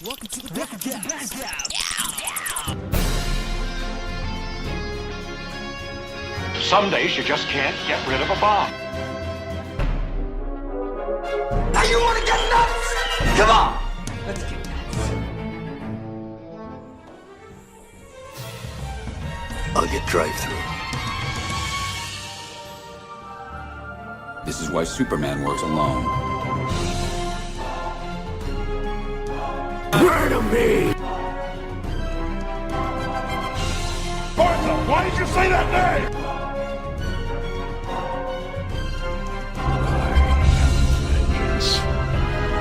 Welcome to the Batcast. Some days you just can't get rid of a bomb. Now you want to get nuts? Come on, let's get nuts. I'll get drive-through. This is why Superman works alone. Murder me! Martha, why did you say that name?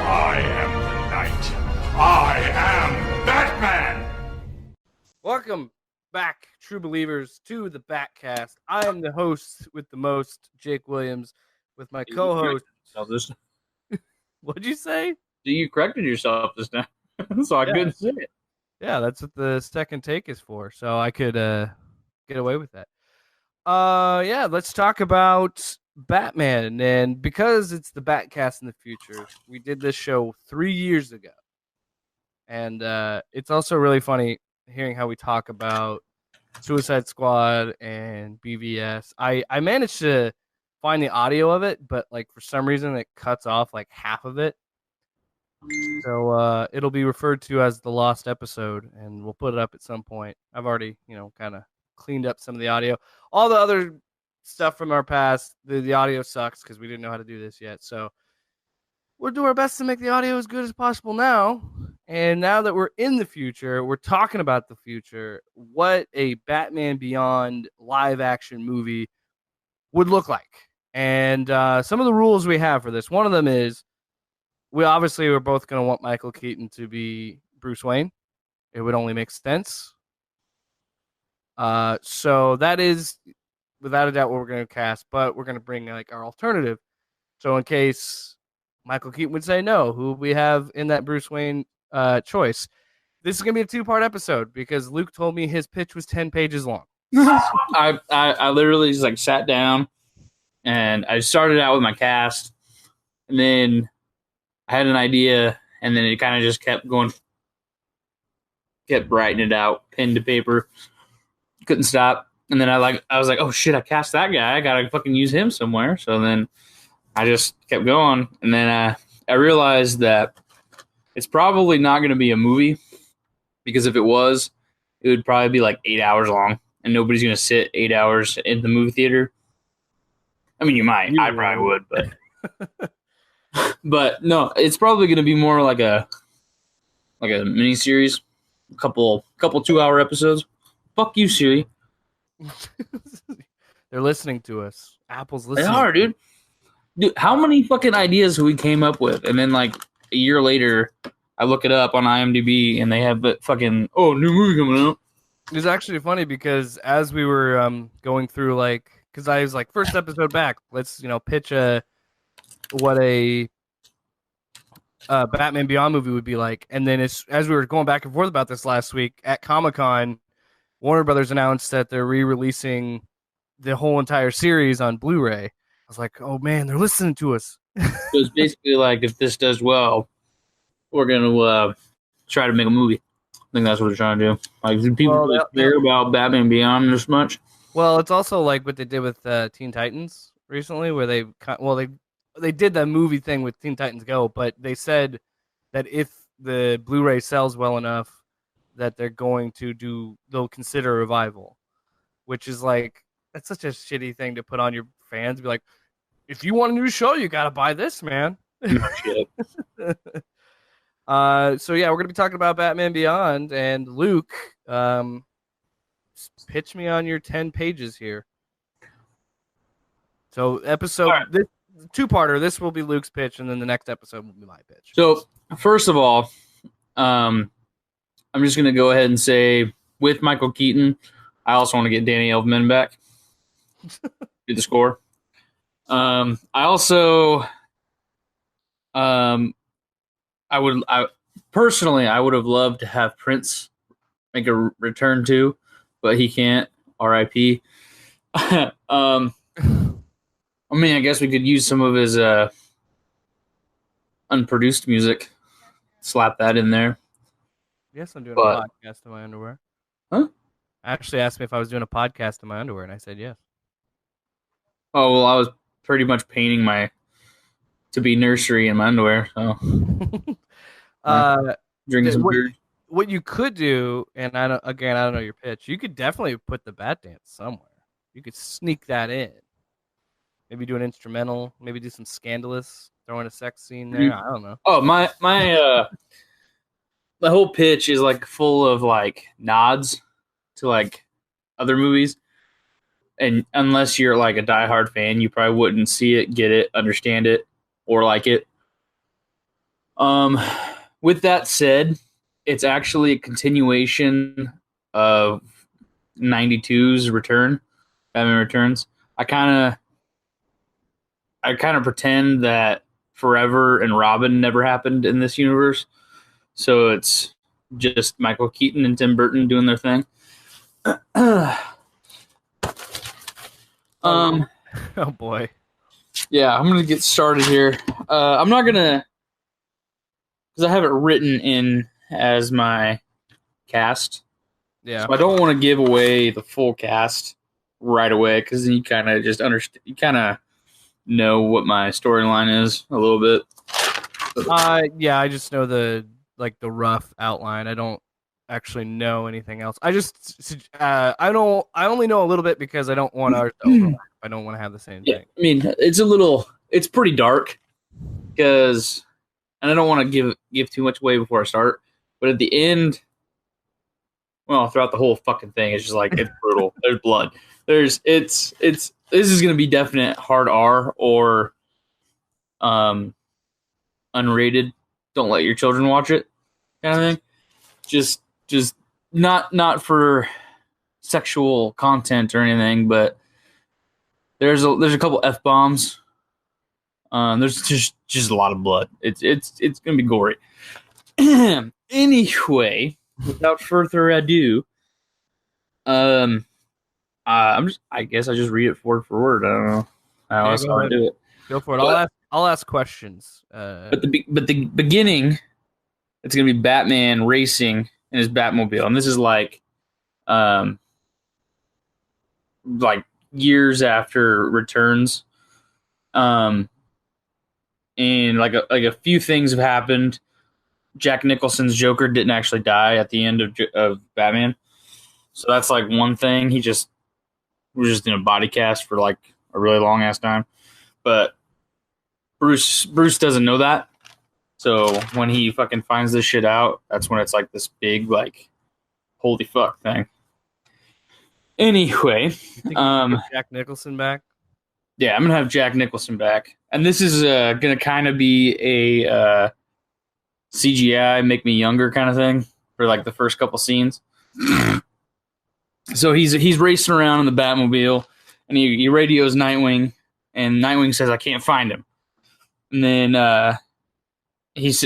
I am the knight. I am Batman. Welcome back, true believers, to the Batcast. I am the host with the most, Jake Williams, with my co-host. What'd you say? You corrected yourself this time, so I couldn't say it. Yeah, that's what the second take is for, so I could get away with that. Yeah, let's talk about Batman, and because it's the Batcast in the future, we did this show 3 years ago, and it's also really funny hearing how we talk about Suicide Squad and BVS. I managed to find the audio of it, but like for some reason it cuts off like half of it. So it'll be referred to as the lost episode, and we'll put it up at some point. I've already, kind of cleaned up some of the audio. All the other stuff from our past, the audio sucks because we didn't know how to do this yet. So we'll do our best to make the audio as good as possible now. And now that we're in the future, we're talking about the future, what a Batman Beyond live action movie would look like. And some of the rules we have for this, one of them is we're both going to want Michael Keaton to be Bruce Wayne. It would only make sense. So that is, without a doubt, what we're going to cast, but we're going to bring like our alternative. So in case Michael Keaton would say no, who we have in that Bruce Wayne choice. This is going to be a 2-part episode because Luke told me his pitch was 10 pages long. I literally just like sat down and I started out with my cast, and then I had an idea, and then it kind of just kept writing it out, pen to paper, couldn't stop. And then I was like, oh shit, I cast that guy. I gotta fucking use him somewhere. So then I just kept going, and then I realized that it's probably not going to be a movie, because if it was, it would probably be like 8 hours long, and nobody's going to sit 8 hours in the movie theater. I mean, you might. I probably would, but but no, it's probably going to be more like a mini series, a couple 2-hour episodes. Fuck you, Siri. They're listening to us. Apple's listening. They are, dude. Dude, how many fucking ideas we came up with, and then like a year later, I look it up on IMDb, and they have the fucking new movie coming out. It's actually funny because as we were going through, like, because I was like, first episode back, let's pitch what a Batman Beyond movie would be like, and then as we were going back and forth about this last week at Comic-Con, Warner Brothers announced that they're re-releasing the whole entire series on Blu-ray. I was like, oh man, they're listening to us. So it's basically like, if this does well, we're gonna try to make a movie. I think that's what they're trying to do. Like, do people really care about Batman Beyond this much? Well, it's also like what they did with Teen Titans recently, where they did that movie thing with Teen Titans Go, but they said that if the Blu-ray sells well enough, that they'll consider a revival, which is like, that's such a shitty thing to put on your fans. Be like, if you want a new show, you got to buy this, man. Shit. So yeah, we're going to be talking about Batman Beyond, and Luke, pitch me on your 10 pages here. So this 2-parter, this will be Luke's pitch, and then the next episode will be my pitch. So first of all, I'm just going to go ahead and say, with Michael Keaton, I also want to get Danny Elfman back. Do the score. I also, I would have loved to have Prince make a return too, but he can't. R.I.P. I mean, I guess we could use some of his unproduced music. Slap that in there. Yes, I'm doing But- a podcast in my underwear. Huh? Actually asked me if I was doing a podcast in my underwear, and I said yes. Oh, well, I was pretty much painting my to be nursery in my underwear. So drinking some beer. What you could do, and I don't know your pitch. You could definitely put the bat dance somewhere. You could sneak that in. Maybe do an instrumental. Maybe do some scandalous. Throw in a sex scene there. I don't know. Oh, my the whole pitch is like full of like nods to like other movies, and unless you're like a diehard fan, you probably wouldn't see it, get it, understand it, or like it. With that said, it's actually a continuation of 92's Return, Batman Returns. I kind of pretend that Forever and Robin never happened in this universe. So it's just Michael Keaton and Tim Burton doing their thing. Oh boy. Yeah, I'm gonna get started here. I'm not gonna, because I have it written in as my cast. Yeah. So I don't want to give away the full cast right away, because then you kind of just understand. You kind of know what my storyline is a little bit. Yeah, I just know the rough outline. I don't actually know anything else. I only know a little bit because I don't want ours to overlap. I don't want to have the same thing. I mean, it's pretty dark, and I don't want to give too much away before I start. But at the end, well, throughout the whole fucking thing, it's just like, it's brutal. There's blood. This is gonna be definite hard R or unrated. Don't let your children watch it, kind of thing. Just not for sexual content or anything, but there's a couple F-bombs. There's just a lot of blood. It's gonna be gory. Anyway, without further ado, I guess I just read it word for word. I don't know how else I do it. Go for it. I'll ask questions. But the beginning, it's gonna be Batman racing in his Batmobile, and this is like years after Returns, and like a few things have happened. Jack Nicholson's Joker didn't actually die at the end of Batman, so that's like one thing. He was just in a body cast for like a really long ass time, but Bruce doesn't know that. So when he fucking finds this shit out, that's when it's like this big like holy fuck thing. Anyway, Jack Nicholson back. Yeah, I'm gonna have Jack Nicholson back, and this is gonna kind of be a CGI make me younger kind of thing for like the first couple scenes. So he's racing around in the Batmobile, and he radios Nightwing, and Nightwing says, "I can't find him." And then he's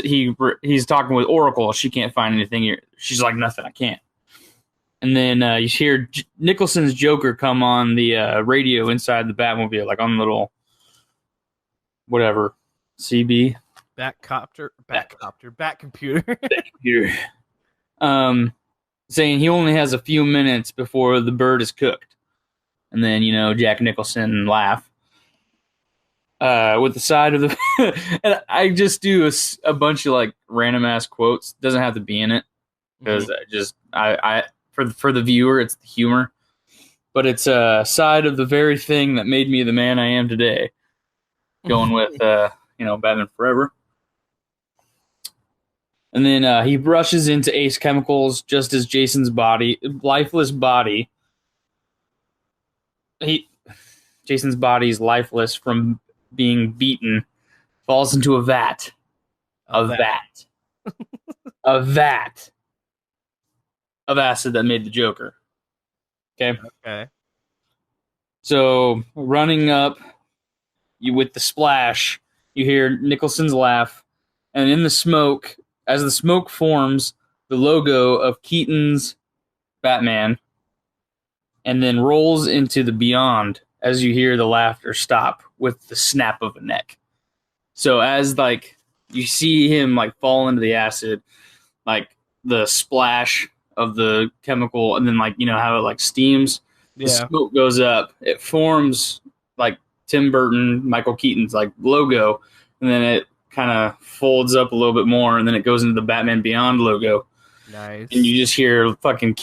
talking with Oracle. She can't find anything. She's like, "Nothing. I can't." And then you hear Nicholson's Joker come on the radio inside the Batmobile, like on the little whatever CB Bat computer. computer, saying he only has a few minutes before the bird is cooked. And then Jack Nicholson laugh with the side of the and I just do a bunch of like random ass quotes. Doesn't have to be in it because I for the viewer it's the humor, but it's a side of the very thing that made me the man I am today. Going with Batman Forever. And then he rushes into Ace Chemicals just as Jason's lifeless body. Jason's body is lifeless from being beaten, falls into a vat. A vat of acid that made the Joker. Okay. So running up, with the splash, you hear Nicholson's laugh, and in the smoke, as the smoke forms, the logo of Keaton's Batman, and then rolls into the beyond as you hear the laughter stop with the snap of a neck. So as like you see him like fall into the acid, like the splash of the chemical, and then like how it like steams. The smoke goes up. It forms like Tim Burton, Michael Keaton's like logo, and then it kind of folds up a little bit more, and then it goes into the Batman Beyond logo. Nice. And you just hear fucking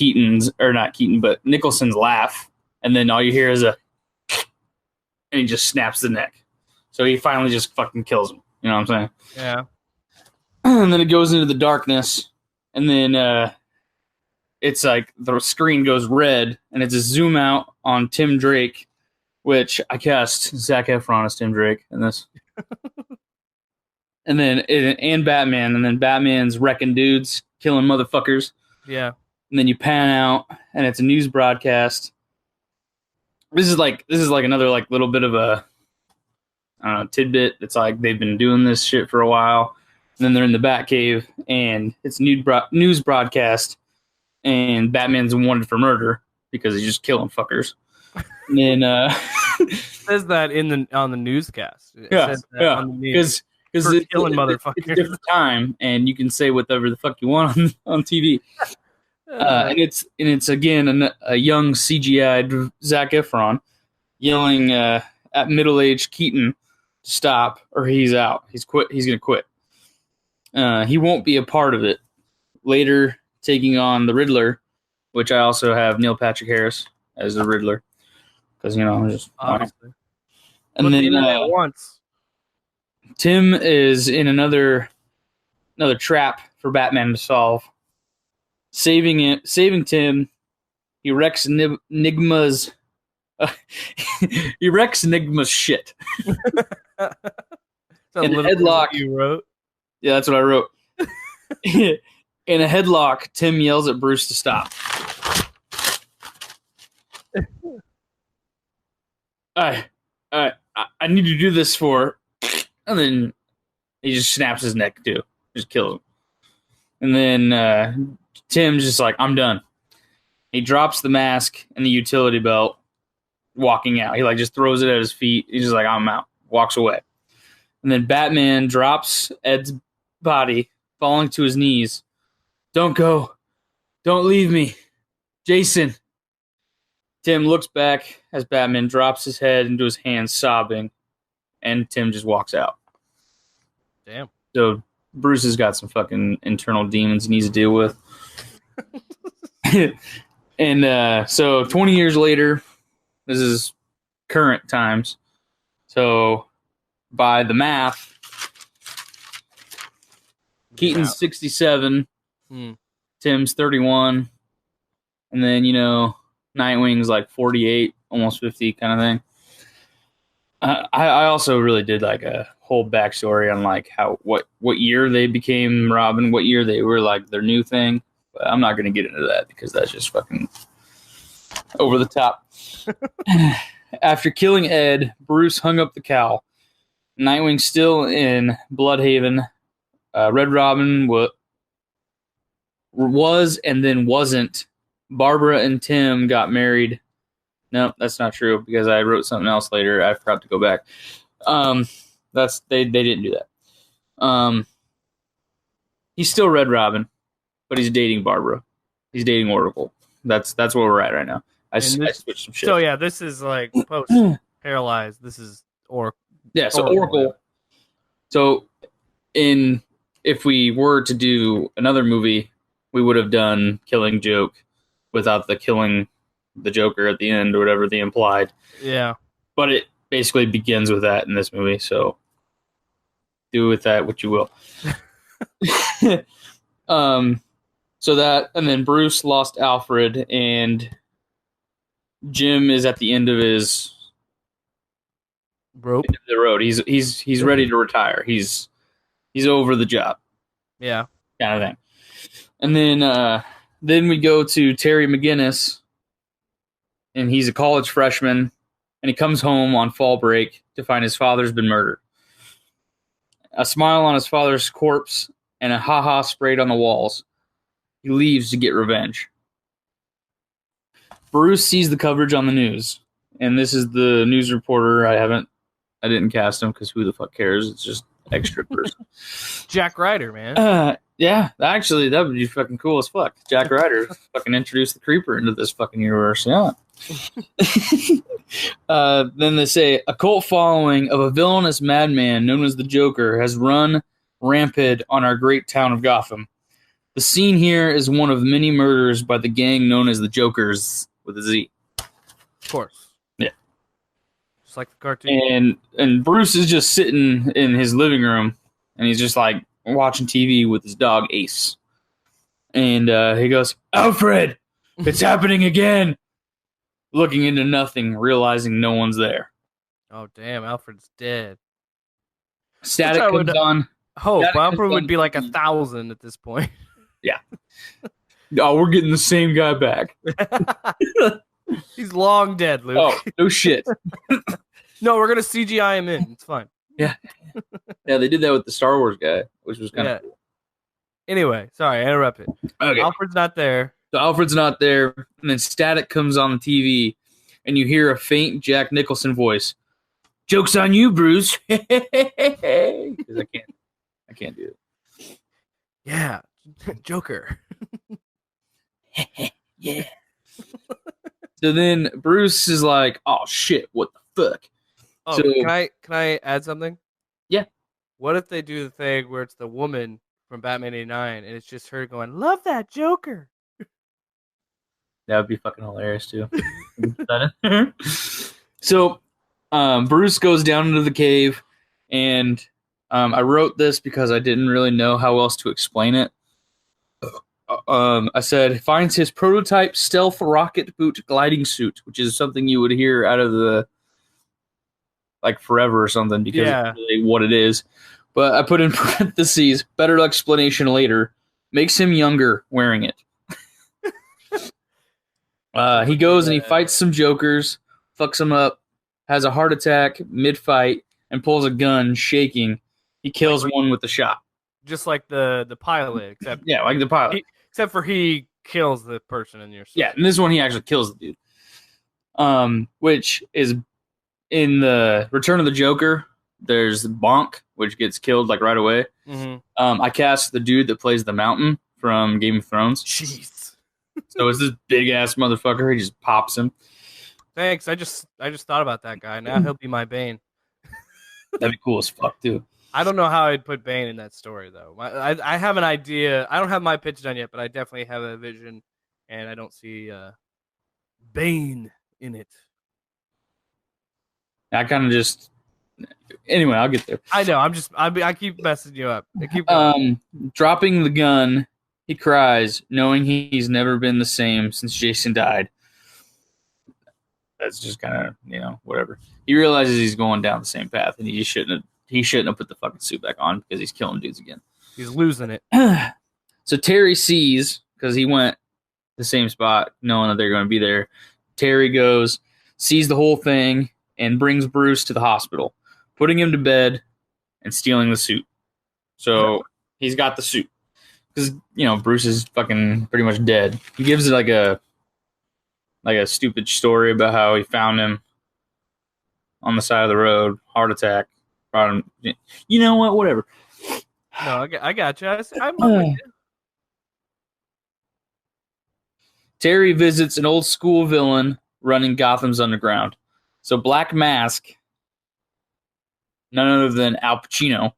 not Keaton, but Nicholson's laugh, and then all you hear is and he just snaps the neck. So he finally just fucking kills him. You know what I'm saying? Yeah. And then it goes into the darkness, and then it's like the screen goes red, and it's a zoom out on Tim Drake, which I cast Zac Efron as Tim Drake in this. And then and Batman, and then Batman's wrecking dudes, killing motherfuckers. Yeah. And then you pan out, and it's a news broadcast. This is like another like little bit of a tidbit. It's like they've been doing this shit for a while, and then they're in the Batcave, and it's news broadcast, and Batman's wanted for murder because he's just killing fuckers. And then it says that on the newscast. Because killing motherfuckers. It's a different time, and you can say whatever the fuck you want on TV. And it's again a young CGI'd Zac Efron yelling at middle-aged Keaton to stop, or he's out. He's gonna quit. He won't be a part of it. Later, taking on the Riddler, which I also have Neil Patrick Harris as the Riddler, because just obviously. And then once. Tim is in another trap for Batman to solve. Saving Tim, he wrecks Nigma's shit. In a headlock, you wrote. Yeah, that's what I wrote. In a headlock, Tim yells at Bruce to stop. I need to do this for. And then he just snaps his neck, too. Just kills him. And then Tim's just like, I'm done. He drops the mask and the utility belt, walking out. He like just throws it at his feet. He's just like, I'm out. Walks away. And then Batman drops Ed's body, falling to his knees. Don't go. Don't leave me. Jason. Tim looks back as Batman drops his head into his hands, sobbing. And Tim just walks out. Damn. So Bruce has got some fucking internal demons he needs to deal with. And so 20 years later, this is current times. So by the math, Keaton's 67, Tim's 31, and then, Nightwing's like 48, almost 50 kind of thing. I also really did like a whole backstory on like what year they became Robin, what year they were like their new thing. But I'm not going to get into that because that's just fucking over the top. After killing Ed, Bruce hung up the cowl. Nightwing's still in Bloodhaven. Red Robin was and then wasn't. Barbara and Tim got married. No, that's not true because I wrote something else later. I forgot to go back. They didn't do that. He's still Red Robin, but he's dating Barbara. He's dating Oracle. That's where we're at right now. I switched some shit. So yeah, this is like post paralyzed. This is Oracle. Yeah, so Oracle. So if we were to do another movie, we would have done Killing Joke without the killing the Joker at the end or whatever they implied. Yeah. But it basically begins with that in this movie, so do with that what you will. So that, and then Bruce lost Alfred, and Jim is at the end of his rope. End of the road. He's ready to retire. He's over the job. Yeah. Kind of thing. And then we go to Terry McGinnis, and he's a college freshman, and he comes home on fall break to find his father's been murdered. A smile on his father's corpse and a ha-ha sprayed on the walls. He leaves to get revenge. Bruce sees the coverage on the news, and this is the news reporter. I didn't cast him because who the fuck cares? It's just extra person. Jack Ryder, man. Yeah, actually, that would be fucking cool as fuck. Jack Ryder fucking introduced the Creeper into this fucking universe. Yeah. Then they say a cult following of a villainous madman known as the Joker has run rampant on our great town of Gotham. The scene here is one of many murders by the gang known as the Jokers with a Z. Of course. Yeah. Just like the cartoon. And Bruce is just sitting in his living room, and he's just like watching TV with his dog Ace. And he goes, "Alfred, it's happening again." Looking into nothing, realizing no one's there. Oh, damn, Alfred's dead. Static comes on. Oh, Alfred would be like 1,000 at this point. Yeah. Oh, we're getting the same guy back. He's long dead, Luke. Oh, no shit. No, we're going to CGI him in. It's fine. Yeah. Yeah, they did that with the Star Wars guy, which was kind of cool. Anyway, sorry, I interrupted. Okay. Alfred's not there. So Alfred's not there, and then Static comes on the TV, and you hear a faint Jack Nicholson voice. "Joke's on you, Bruce." Because I can't do it. Yeah, Joker. Yeah. So then Bruce is like, "Oh shit, what the fuck?" Oh, so, can I add something? Yeah. What if they do the thing where it's the woman from Batman '89, and it's just her going, "Love that Joker"? That would be fucking hilarious too. So, Bruce goes down into the cave, and I wrote this because I didn't really know how else to explain it. I said finds his prototype stealth rocket boot gliding suit, which is something you would hear out of the like Forever or something because it's really what it is. But I put in parentheses, better explanation later. Makes him younger wearing it. He goes and he fights some Jokers, fucks them up, has a heart attack mid-fight, and pulls a gun, shaking. He kills one with a shot. Just like the pilot, except like the pilot. Except for he kills the person in your suit. Yeah, in this one he actually kills the dude. Which is in the Return of the Joker. There's Bonk, which gets killed like right away. Mm-hmm. I cast the dude that plays the Mountain from Game of Thrones. Jeez. So it's this big ass motherfucker. He just pops him. Thanks. I just thought about that guy. Now he'll be my Bane. That'd be cool as fuck too. I don't know how I'd put Bane in that story though. I have an idea. I don't have my pitch done yet, but I definitely have a vision, and I don't see Bane in it. I kind of just. Anyway, I'll get there. I know. I keep messing you up. I keep going. Dropping the gun, he cries, knowing he's never been the same since Jason died. That's just kind of whatever. He realizes he's going down the same path, and he shouldn't have put the fucking suit back on because he's killing dudes again. He's losing it. So Terry sees, because he went the same spot, knowing that they're going to be there. Terry goes, sees the whole thing, and brings Bruce to the hospital, putting him to bed and stealing the suit. So he's got the suit. Because, Bruce is fucking pretty much dead. He gives it like a stupid story about how he found him on the side of the road, heart attack. You know what? Whatever. No, I got you. I'm with you. Terry visits an old school villain running Gotham's underground. So Black Mask, none other than Al Pacino.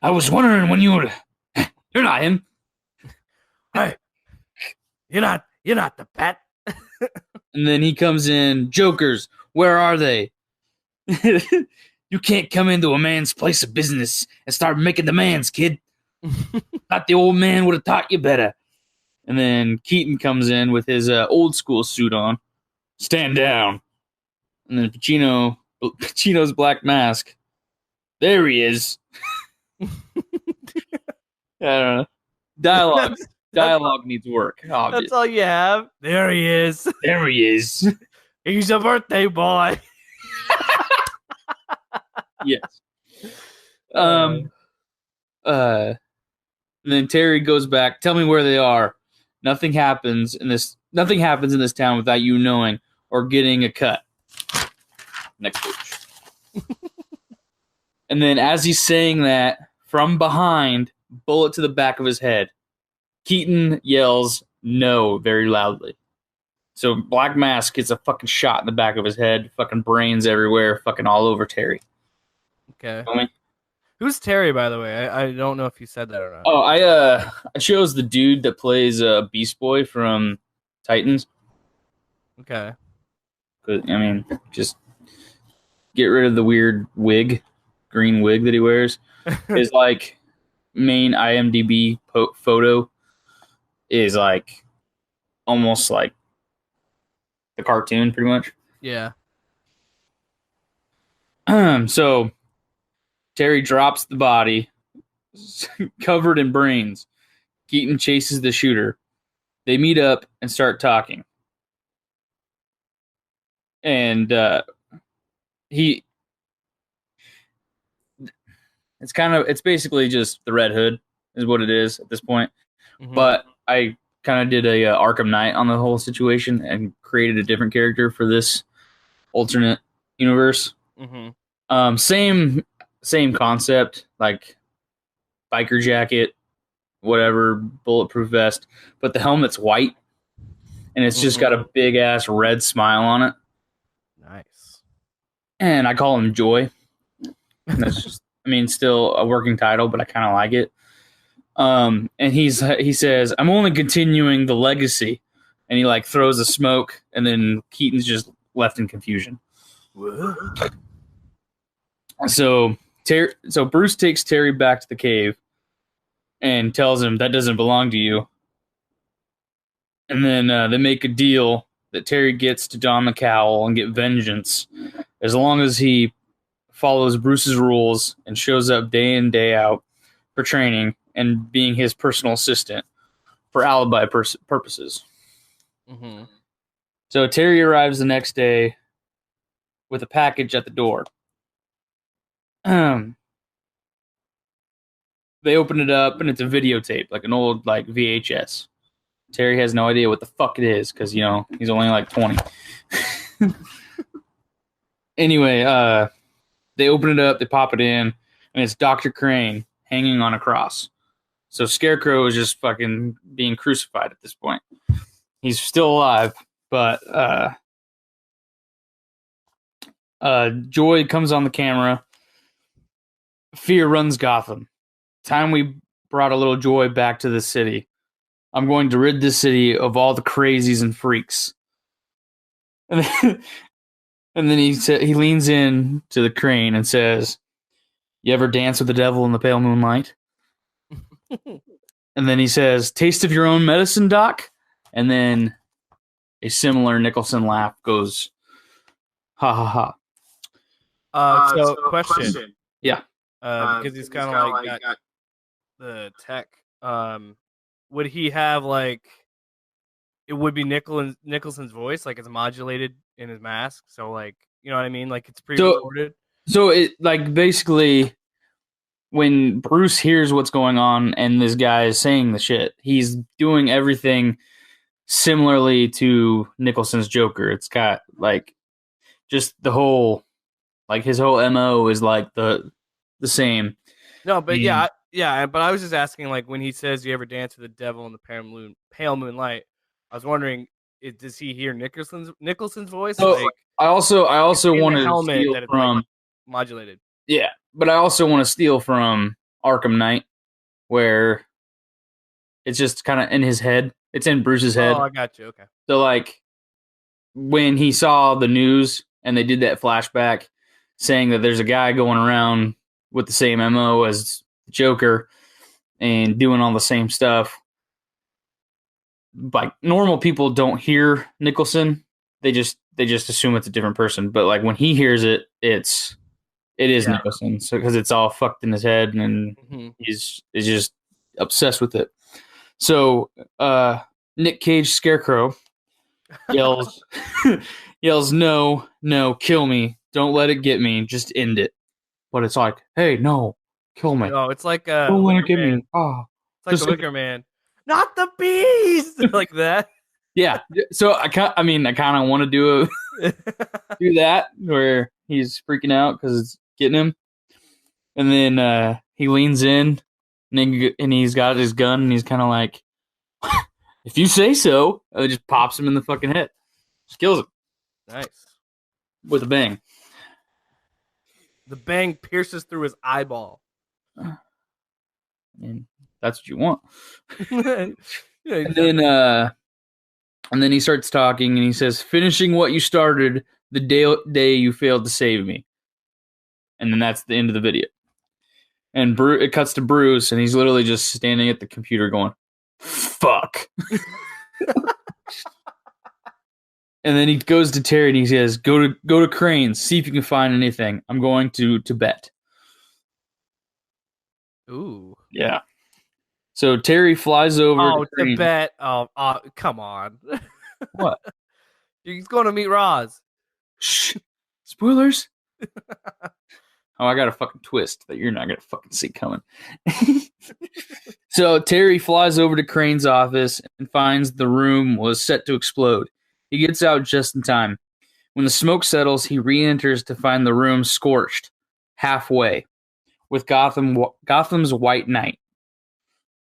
I was wondering when you would. You're not him. Hey, you're not the Bat. And then he comes in. Jokers, where are they? You can't come into a man's place of business and start making demands, kid. Thought the old man would have taught you better. And then Keaton comes in with his old school suit on. Stand down. And then Pacino's Black Mask. There he is. I don't know. Dialogue needs work. Obviously. That's all you have. There he is. There he is. He's a birthday boy. Yes. And then Terry goes back. Tell me where they are. Nothing happens in this town without you knowing or getting a cut. Next page. And then as he's saying that, from behind, bullet to the back of his head, Keaton yells no very loudly. So Black Mask gets a fucking shot in the back of his head, fucking brains everywhere, fucking all over Terry. Okay. Feel me? Who's Terry, by the way? I don't know if you said that or not. Oh, I chose the dude that plays Beast Boy from Titans. Okay. I mean, just get rid of the weird green wig that he wears. His like main IMDb photo is like almost like the cartoon, pretty much. Yeah. So Terry drops the body, covered in brains. Keaton chases the shooter. They meet up and start talking. And it's basically just the Red Hood is what it is at this point. Mhm. But I kind of did a Arkham Knight on the whole situation and created a different character for this alternate universe. Mhm. Same concept, like biker jacket, whatever, bulletproof vest, but the helmet's white, and it's just got a big ass red smile on it. Nice. And I call him Joy. That's just, I mean, still a working title, but I kind of like it. And he says, "I'm only continuing the legacy," and he like throws a smoke, and then Keaton's just left in confusion. So Bruce takes Terry back to the cave and tells him that doesn't belong to you. And then they make a deal that Terry gets to don the cowl and get vengeance as long as he follows Bruce's rules and shows up day in, day out for training and being his personal assistant for alibi purposes. Mhm. So Terry arrives the next day with a package at the door. They open it up and it's a videotape, like an old like VHS. Terry has no idea what the fuck it is because, you know, he's only like 20. Anyway, they open it up, they pop it in, and it's Dr. Crane hanging on a cross. So Scarecrow is just fucking being crucified at this point. He's still alive, but Joy comes on the camera. Fear runs Gotham. Time we brought a little joy back to the city. I'm going to rid this city of all the crazies and freaks. And then he leans in to the Crane and says, "You ever dance with the devil in the pale moonlight?" And then he says, "Taste of your own medicine, Doc." And then a similar Nicholson laugh goes, "Ha ha ha." So question. Yeah. Because he's kind of like got the tech. Would he have like it would be Nicholson's voice, like it's modulated in his mask, so like you know what I mean, like it's pre-recorded. So it like basically when Bruce hears what's going on and this guy is saying the shit, he's doing everything similarly to Nicholson's Joker. It's got like just the whole like his whole MO is like the same. No, but yeah, but I was just asking, like, when he says, "You ever dance with the devil in the pale moonlight?" I was wondering, does he hear Nicholson's voice? So like, I also want to steal that it's from like modulated. Yeah, but I also want to steal from Arkham Knight, where it's just kind of in his head. It's in Bruce's head. Oh, I got you. Okay. So like when he saw the news and they did that flashback saying that there's a guy going around with the same MO as Joker and doing all the same stuff. Like normal people don't hear Nicholson. They just assume it's a different person. But like when he hears it, it is Nicholson. So because it's all fucked in his head and he's just obsessed with it. So Nick Cage Scarecrow yells no, kill me. Don't let it get me. Just end it. But it's like, hey, no, kill me. Oh, it's like don't let it get me. Oh, it's like a Wicker Man. Not the bees, like that. Yeah. So I kind of want to do that where he's freaking out because it's getting him. And then he leans in, and he's got his gun, and he's kind of like, if you say so. And it just pops him in the fucking head. Just kills him. Nice. With a bang. The bang pierces through his eyeball. And that's what you want. Yeah, And then he starts talking, and he says, finishing what you started the day you failed to save me. And then that's the end of the video. And it cuts to Bruce, and he's literally just standing at the computer going, fuck. And then he goes to Terry, and he says, go to Cranes, see if you can find anything. I'm going to Bet. Ooh. Yeah. So Terry flies over. Oh, to Bet. Oh, come on. What? He's going to meet Roz. Shh. Spoilers. Oh, I got a fucking twist that you're not going to fucking see coming. So Terry flies over to Crane's office and finds the room was set to explode. He gets out just in time. When the smoke settles, he re-enters to find the room scorched halfway with Gotham's White Knight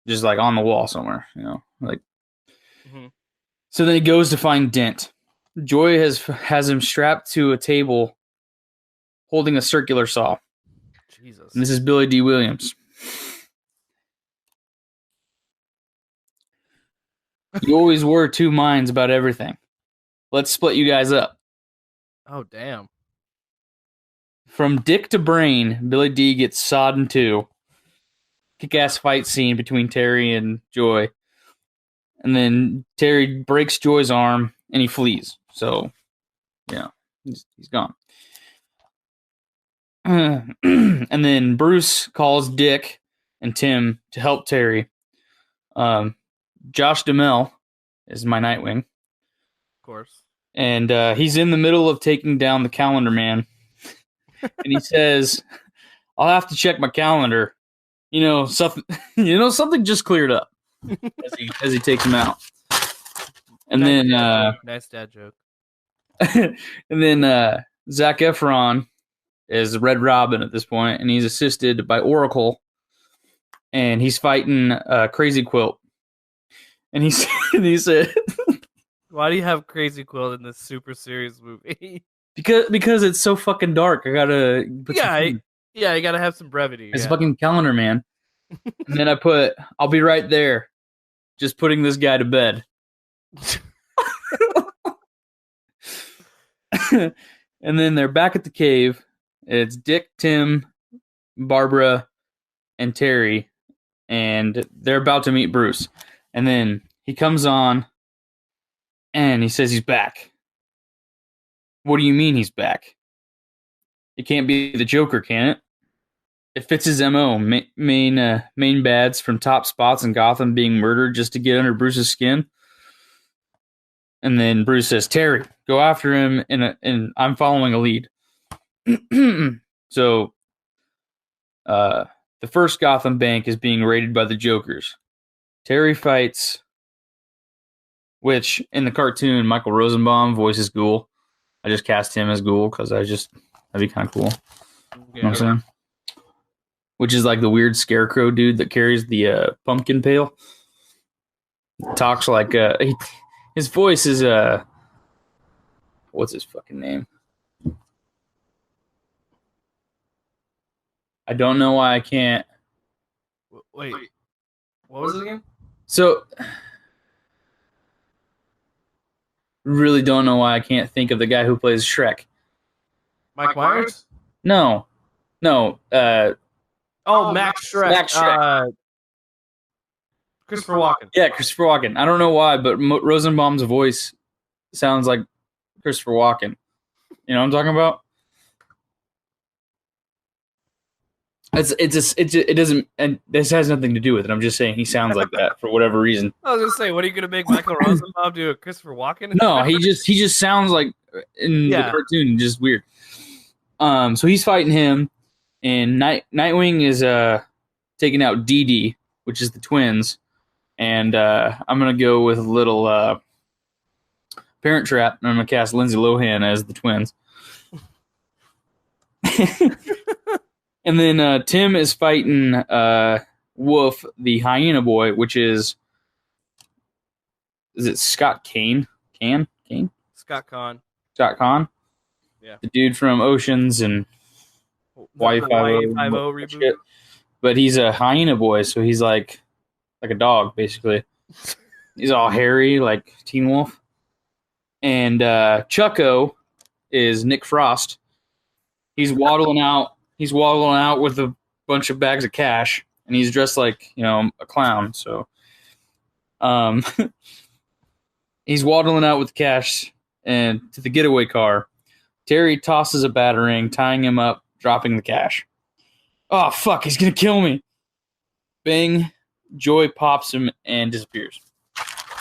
just like on the wall somewhere, you know, like. Mm-hmm. So then he goes to find Dent. Joy has him strapped to a table holding a circular saw. Jesus. And this is Billy D. Williams. You always were two minds about everything. Let's split you guys up. Oh, damn. From dick to brain, Billy D gets sawed in two. Kick-ass fight scene between Terry and Joy. And then Terry breaks Joy's arm, and he flees. So, yeah, he's gone. And then Bruce calls Dick and Tim to help Terry. Josh Duhamel is my Nightwing. Of course. And he's in the middle of taking down the Calendar Man. And he says, I'll have to check my calendar. Something just cleared up as he takes him out. And nice dad joke. And then Zac Efron is Red Robin at this point, and he's assisted by Oracle, and he's fighting Crazy Quilt. And he said, "Why do you have Crazy Quilt in this super serious movie?" Because it's so fucking dark. I gotta you gotta have some brevity. It's fucking Calendar Man. And then I put, I'll be right there, just putting this guy to bed. And then they're back at the cave. It's Dick, Tim, Barbara, and Terry, and they're about to meet Bruce. And then he comes on, and he says he's back. What do you mean he's back? It can't be the Joker, can it? It fits his MO. Main bads from top spots in Gotham being murdered just to get under Bruce's skin. And then Bruce says, Terry, go after him, and I'm following a lead. So, the first Gotham bank is being raided by the Jokers. Terry fights, which, in the cartoon, Michael Rosenbaum voices Ghoul. I just cast him as Ghoul, because that'd be kind of cool. Yeah. You know what I'm saying? Which is like the weird scarecrow dude that carries the pumpkin pail. Talks like his voice is what's his fucking name? I don't know why I can't. Wait, what was it again? So, really don't know why I can't think of the guy who plays Shrek. Mike Myers? No. Max Shrek. Max Shrek. Christopher Walken. Yeah, Christopher Walken. I don't know why, but Rosenbaum's voice sounds like Christopher Walken. You know what I'm talking about? It doesn't, and this has nothing to do with it. I'm just saying he sounds like that for whatever reason. I was gonna say, what are you gonna make Michael Rosenbaum do a Christopher Walken? No, he just sounds like in the cartoon, just weird. So he's fighting him, and Nightwing is taking out Dee Dee, which is the twins, and I'm gonna go with a little Parent Trap, and I'm gonna cast Lindsay Lohan as the twins. And then Tim is fighting Wolf, the hyena boy, which is it Scott Kane? Kane? Scott Conn. Scott Conn? Yeah. The dude from Oceans and The Hawaii Y5O reboot. shit. But he's a hyena boy, so he's like a dog, basically. He's all hairy, like Teen Wolf. And Chucko is Nick Frost. He's waddling out with a bunch of bags of cash, and he's dressed like, a clown. So, he's waddling out with the cash and to the getaway car. Terry tosses a batarang, tying him up, dropping the cash. Oh, fuck, he's going to kill me. Bang, Joy pops him and disappears.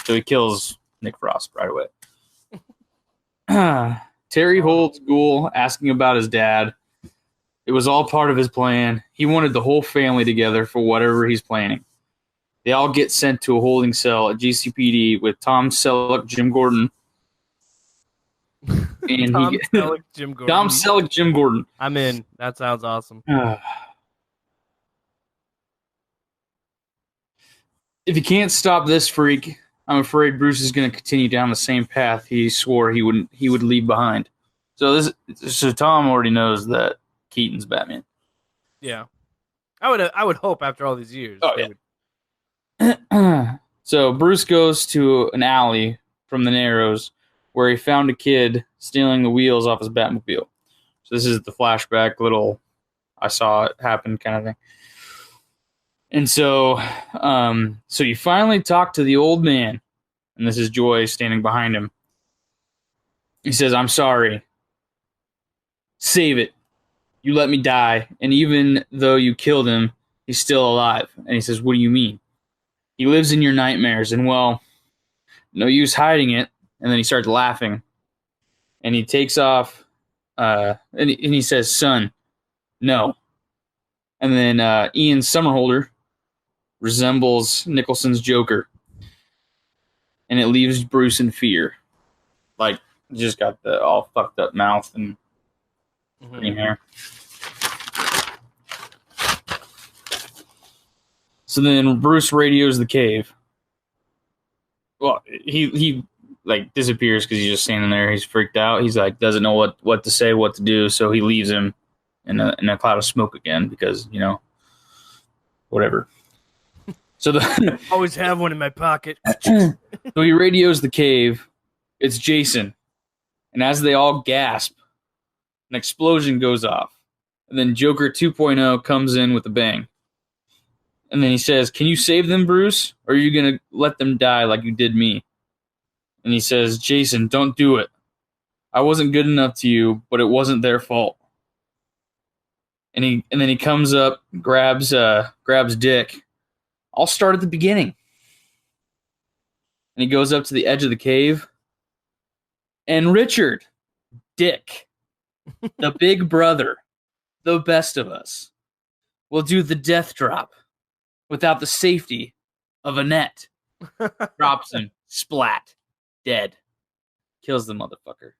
So he kills Nick Frost right away. Terry holds Ghoul, asking about his dad. It was all part of his plan. He wanted the whole family together for whatever he's planning. They all get sent to a holding cell at GCPD with Tom Selleck, Jim Gordon. And Tom Selleck, Jim Gordon. Tom Selleck, Jim Gordon. I'm in. That sounds awesome. If you can't stop this freak, I'm afraid Bruce is going to continue down the same path he swore he would leave behind. So Tom already knows that Keaton's Batman. Yeah, I would hope after all these years. Oh yeah. So Bruce goes to an alley from the Narrows where he found a kid stealing the wheels off his Batmobile. So this is the flashback, little I saw it happen kind of thing. And so you finally talk to the old man, and this is Joy standing behind him. He says, "I'm sorry. Save it. You let me die, and even though you killed him, he's still alive." And he says, "What do you mean?" "He lives in your nightmares, and well, no use hiding it." And then he starts laughing, and he takes off, and he says, "Son, no." And then Ian Somerhalder resembles Nicholson's Joker, and it leaves Bruce in fear. Like, just got the all fucked up mouth and green hair. So then Bruce radios the cave. Well, he like disappears because he's just standing there. He's freaked out. He's like doesn't know what to say, what to do. So he leaves him in a cloud of smoke again because whatever. So always have one in my pocket. So he radios the cave. It's Jason, and as they all gasp, an explosion goes off, and then Joker 2.0 comes in with a bang. And then he says, "Can you save them, Bruce? Or are you going to let them die like you did me?" And he says, "Jason, don't do it. I wasn't good enough to you, but it wasn't their fault." And then he comes up, grabs Dick. "I'll start at the beginning." And he goes up to the edge of the cave. And Richard, Dick, the big brother, the best of us, will do the death drop without the safety of a net. Drops him. Splat. Dead. Kills the motherfucker.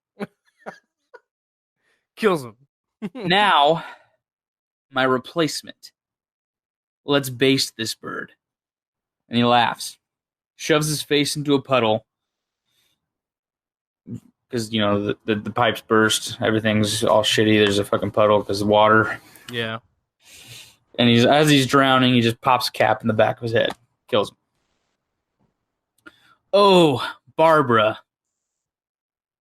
Kills him. Now, my replacement. Let's baste this bird. And he laughs. Shoves his face into a puddle. Because, the pipes burst. Everything's all shitty. There's a fucking puddle because of water. Yeah. And as he's drowning, he just pops a cap in the back of his head. Kills him. "Oh, Barbara.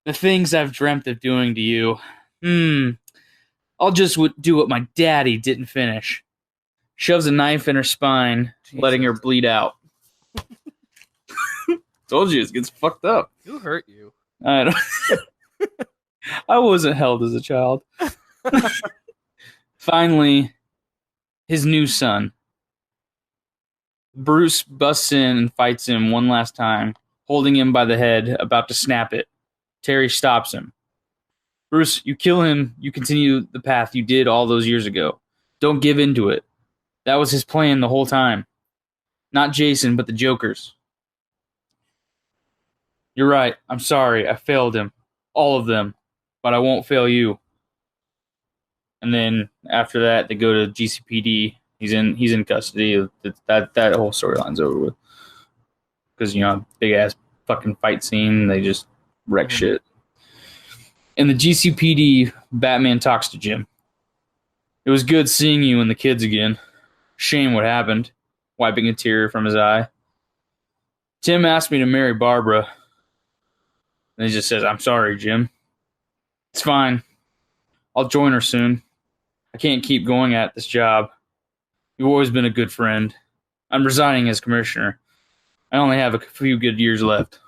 The things I've dreamt of doing to you. I'll just do what my daddy didn't finish." Shoves a knife in her spine, Jesus. Letting her bleed out. Told you, it gets fucked up. Who hurt you? I don't. I wasn't held as a child. Finally, his new son. Bruce busts in and fights him one last time, holding him by the head, about to snap it. Terry stops him. "Bruce, you kill him, you continue the path you did all those years ago. Don't give in to it. That was his plan the whole time. Not Jason, but the Jokers. You're right. I'm sorry. I failed him. All of them. But I won't fail you." and then after that they go to GCPD. He's in custody. That whole storyline's over with because big ass fucking fight scene. They just wreck shit. In the GCPD, Batman talks to Jim. It was good seeing you and the kids again. Shame what happened. Wiping a tear from his eye. Tim asked me to marry Barbara. And he just says, I'm sorry, Jim. It's fine. I'll join her soon. I can't keep going at this job. You've always been a good friend. I'm resigning as commissioner. I only have a few good years left.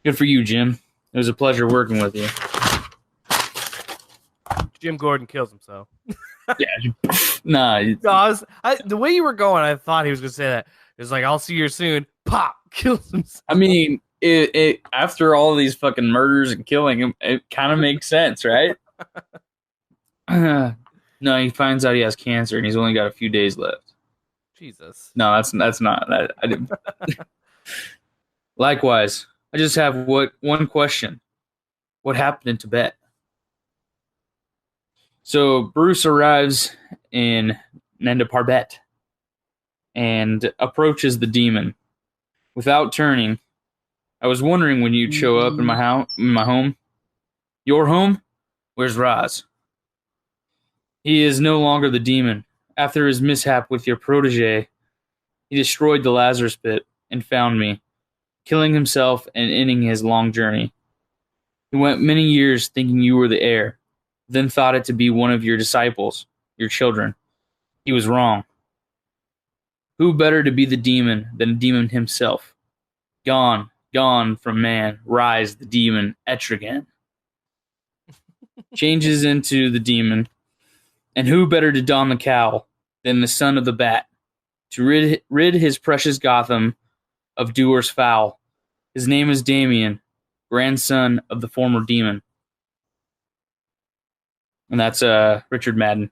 Good for you, Jim. It was a pleasure working with you. Jim Gordon kills himself. Yeah. Nah. No, the way you were going, I thought he was going to say that. It was like, I'll see you soon. Pop! Kills himself. I mean, it after all these fucking murders and killing him, it kind of makes sense, right? No, he finds out he has cancer and he's only got a few days left. Jesus. No, that's not. I didn't. Likewise, I just have one question. What happened in Tibet? So Bruce arrives in Nanda Parbat and approaches the demon. Without turning, I was wondering when you'd show up in my home. Your home? Where's Raz? He is no longer the demon. After his mishap with your protege, he destroyed the Lazarus pit and found me, killing himself and ending his long journey. He went many years thinking you were the heir, then thought it to be one of your disciples, your children. He was wrong. Who better to be the demon than a demon himself? Gone, gone from man, rise the demon Etrigan. Changes into the demon. And who better to don the cowl than the son of the bat, to rid his precious Gotham of doers foul. His name is Damien, grandson of the former demon. And that's Richard Madden.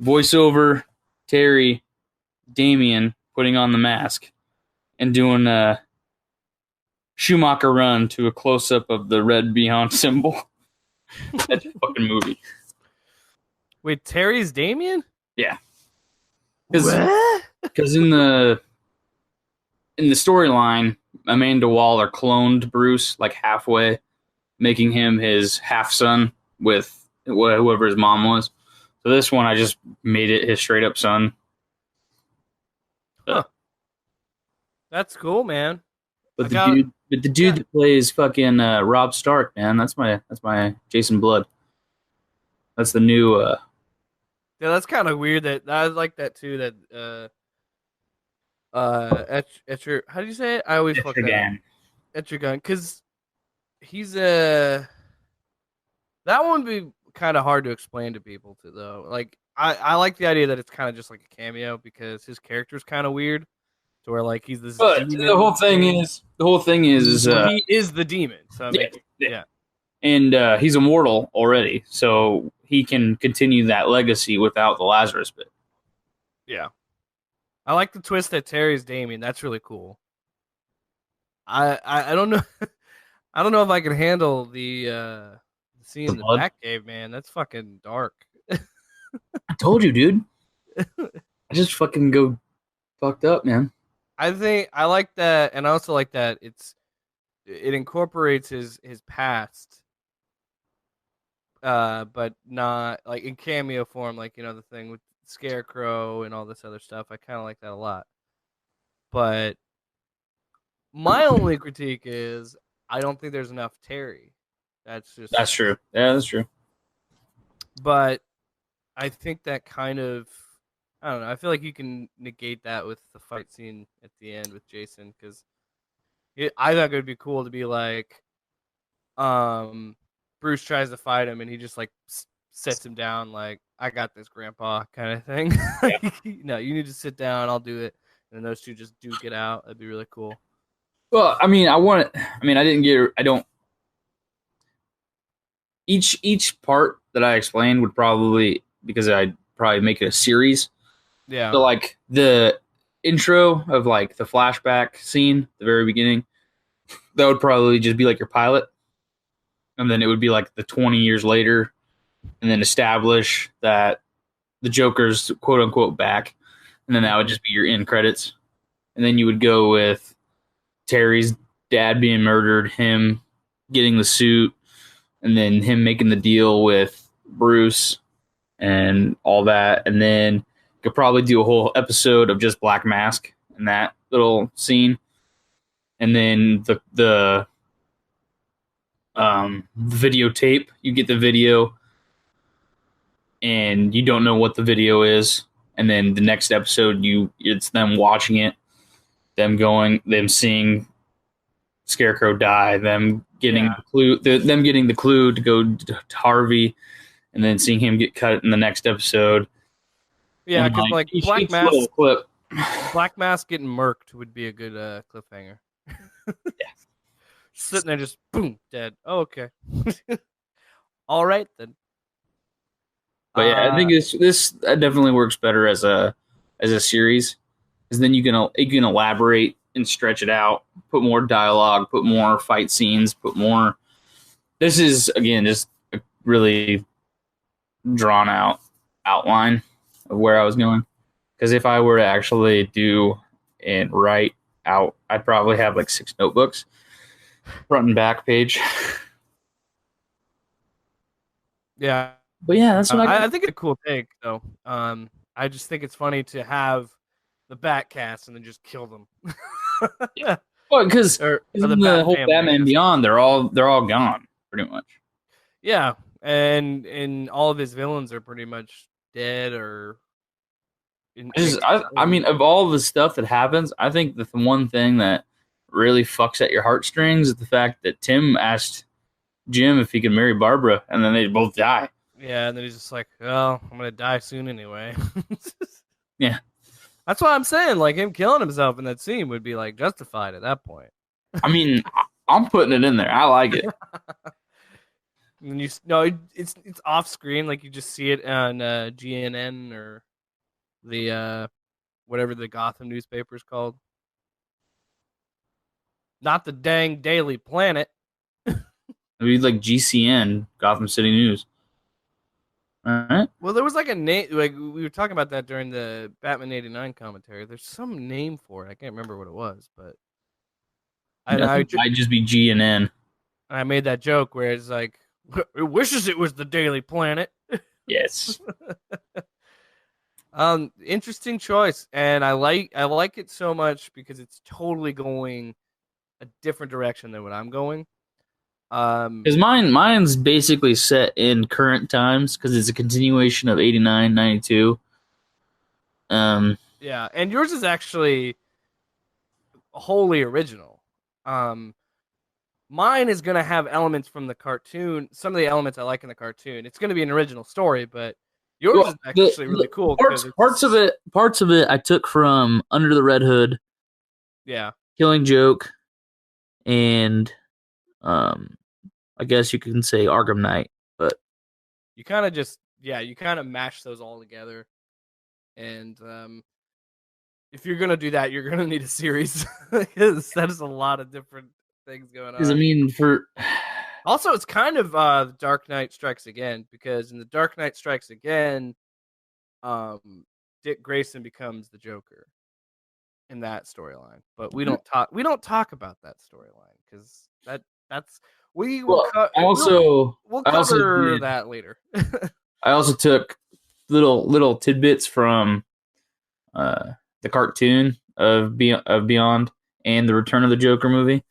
Voiceover, Terry, Damien putting on the mask and doing a Schumacher run to a close-up of the red Beyond symbol. That's a fucking movie. Wait, Terry's Damien? Yeah. Because in the storyline, Amanda Waller cloned Bruce like halfway, making him his half son with whoever his mom was. So this one, I just made it his straight up son. Huh. That's cool, man. But the dude that plays fucking Rob Stark, man, that's my Jason Blood. That's the new. Yeah, that's kind of weird. That I like that too. That Etcher. How do you say it? I always fuck that up. Etrigan, because he's that one would be kind of hard to explain to people too, though. Like I like the idea that it's kind of just like a cameo because his character's kind of weird, to where like he's this. But the whole thing is he is the demon. So yeah. And he's immortal already, so he can continue that legacy without the Lazarus pit. Yeah. I like the twist that Terry's Damien. That's really cool. I don't know. I don't know if I can handle the scene in the Batcave, man. That's fucking dark. I told you, dude. I just fucking go fucked up, man. I think I like that, and I also like that it incorporates his past. But not like in cameo form, like the thing with Scarecrow and all this other stuff. I kind of like that a lot. But my only critique is I don't think there's enough Terry. That's true. Yeah, that's true. But I think that kind of I don't know. I feel like you can negate that with the fight scene at the end with Jason because I thought it would be cool to be like, Bruce tries to fight him, and he just like sets him down, like I got this, Grandpa, kind of thing. No, you need to sit down. I'll do it. And then those two just duke it out. That'd be really cool. Well, I mean, I didn't get. I don't. Each part that I explained would probably because I'd probably make it a series. Yeah. So like the intro of like the flashback scene, the very beginning, that would probably just be like your pilot. and then it would be like the 20 years later, and then establish that the Joker's quote unquote back, and then that would just be your end credits, and then you would go with Terry's dad being murdered, him getting the suit, and then him making the deal with Bruce and all that, and then you could probably do a whole episode of just Black Mask and that little scene, and then the videotape. You get the video, and you don't know what the video is, and then the next episode, it's them watching it, them seeing Scarecrow die, them getting the clue, them getting the clue to go to Harvey, and then seeing him get cut in the next episode. Yeah, because like Black Mask getting murked would be a good cliffhanger. Yeah. Sitting there just boom, dead. Oh, okay. All right then. But yeah, I think this definitely works better as a series, because then you can elaborate and stretch it out, put more dialogue, put more fight scenes, put more. This is again just a really drawn out outline of where I was going, because if I were to actually do and write out, I'd probably have like 6 notebooks, front and back page. Yeah. But yeah, that's what I think it's a cool take, though. I just think it's funny to have the Batcast and then just kill them. Yeah, well, because the whole Batman Beyond, they're all gone pretty much. Yeah, and all of his villains are pretty much dead or. I mean, of all the stuff that happens, I think the one thing that really fucks at your heartstrings is the fact that Tim asked Jim if he could marry Barbara, and then they both die. Yeah, and then he's just like, well, I'm going to die soon anyway. Yeah. That's what I'm saying. Like, him killing himself in that scene would be, like, justified at that point. I mean, I'm putting it in there. I like it. And it's off screen. Like, you just see it on GNN or the, whatever the Gotham newspaper is called. Not the dang Daily Planet. It'd be like GCN, Gotham City News. All right. Well, there was like a name, like we were talking about that during the Batman '89 commentary. There's some name for it. I can't remember what it was, but I think it might just be GNN. I made that joke where it's like, it wishes it was the Daily Planet. Yes. Interesting choice, and I like it so much because it's totally going a different direction than what I'm going. Because mine's basically set in current times because it's a continuation of 89, 92. Yeah, and yours is actually wholly original. Mine is gonna have elements from the cartoon. Some of the elements I like in the cartoon. It's gonna be an original story, but yours is actually really cool. Parts of it I took from Under the Red Hood. Yeah, Killing Joke, and I guess you can say Arkham Knight, but you kind of mash those all together, and if you're gonna do that, you're gonna need a series because that is a lot of different things going on. Because I mean, also it's kind of Dark Knight Strikes Again, because in the Dark Knight Strikes Again, Dick Grayson becomes the Joker in that storyline, but we don't talk about that storyline because that's. We'll cover that later. I also took little tidbits from the cartoon of Beyond and the Return of the Joker movie.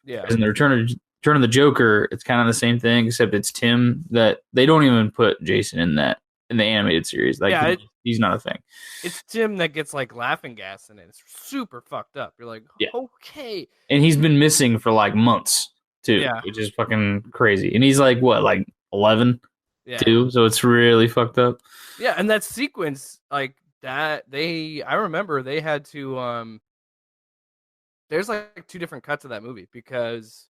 Yeah, in the Return of the Joker, it's kind of the same thing, except it's Tim. That they don't even put Jason in the animated series. Like, he's not a thing. It's Tim that gets like laughing gas in it. It's super fucked up. You're like, okay. And he's been missing for like months too, which is fucking crazy. And he's like, what, like 11 too? So it's really fucked up. Yeah, and that sequence, like that, I remember they had to there's like 2 different cuts of that movie because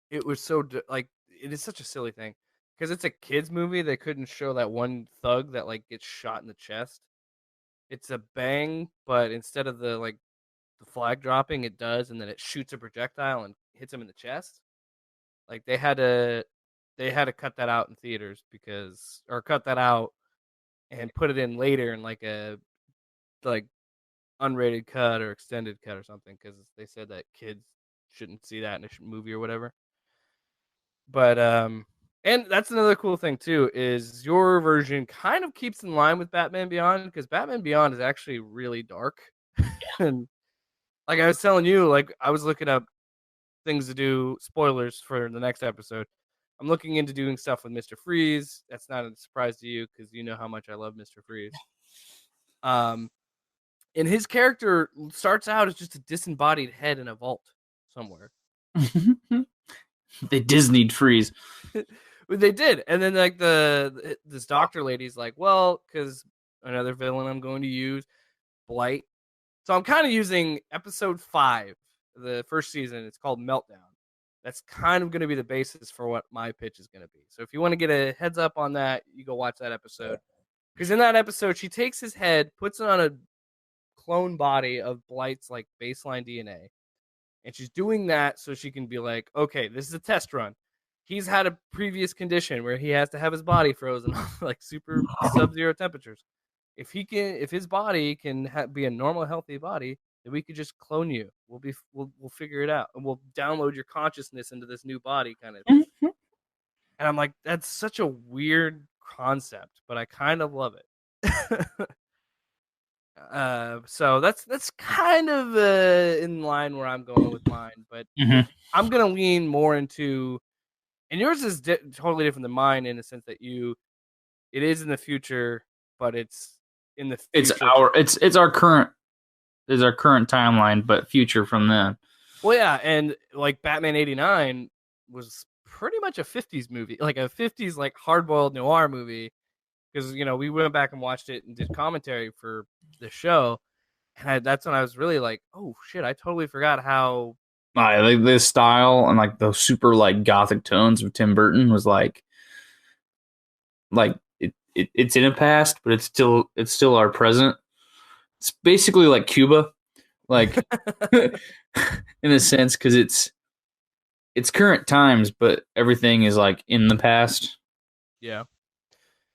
it was so like it is such a silly thing because it's a kids movie. They couldn't show that one thug that like gets shot in the chest. It's a bang, but instead of the flag dropping, it does, and then it shoots a projectile and hits him in the chest. Like they had to they had to cut that out in theaters or cut that out and put it in later in like a unrated cut or extended cut or something because they said that kids shouldn't see that in a movie or whatever. But and that's another cool thing too is your version kind of keeps in line with Batman Beyond because Batman Beyond is actually really dark. And like I was telling you, like I was looking up things to do, spoilers for the next episode. I'm looking into doing stuff with Mr. Freeze. That's not a surprise to you because you know how much I love Mr. Freeze. And his character starts out as just a disembodied head in a vault somewhere. They Disney'd Freeze. They did, and then like this doctor lady's like, well, because another villain I'm going to use, Blight. So I'm kind of using episode 5, the first season. It's called Meltdown. That's kind of going to be the basis for what my pitch is going to be. So if you want to get a heads up on that, you go watch that episode. Because in that episode, she takes his head, puts it on a clone body of Blight's like baseline DNA. And she's doing that so she can be like, okay, this is a test run. He's had a previous condition where he has to have his body frozen like super sub-zero temperatures. If his body can be a normal, healthy body, then we could just clone you. We'll figure it out, and we'll download your consciousness into this new body, kind of. And I'm like, that's such a weird concept, but I kind of love it. So that's kind of in line where I'm going with mine, but I'm gonna lean more into, and yours is totally different than mine in the sense that it is in the future, but it's in the future. It's our current timeline, but future from then. Well, yeah, and like Batman '89 was pretty much a '50s movie, like a '50s like hard-boiled noir movie, because we went back and watched it and did commentary for the show, and that's when I was really like, oh shit, I totally forgot how. Like this style and like the super like gothic tones of Tim Burton was like it's in a past, but it's still our present. It's basically like Cuba, like in a sense, because it's current times, but everything is like in the past. Yeah,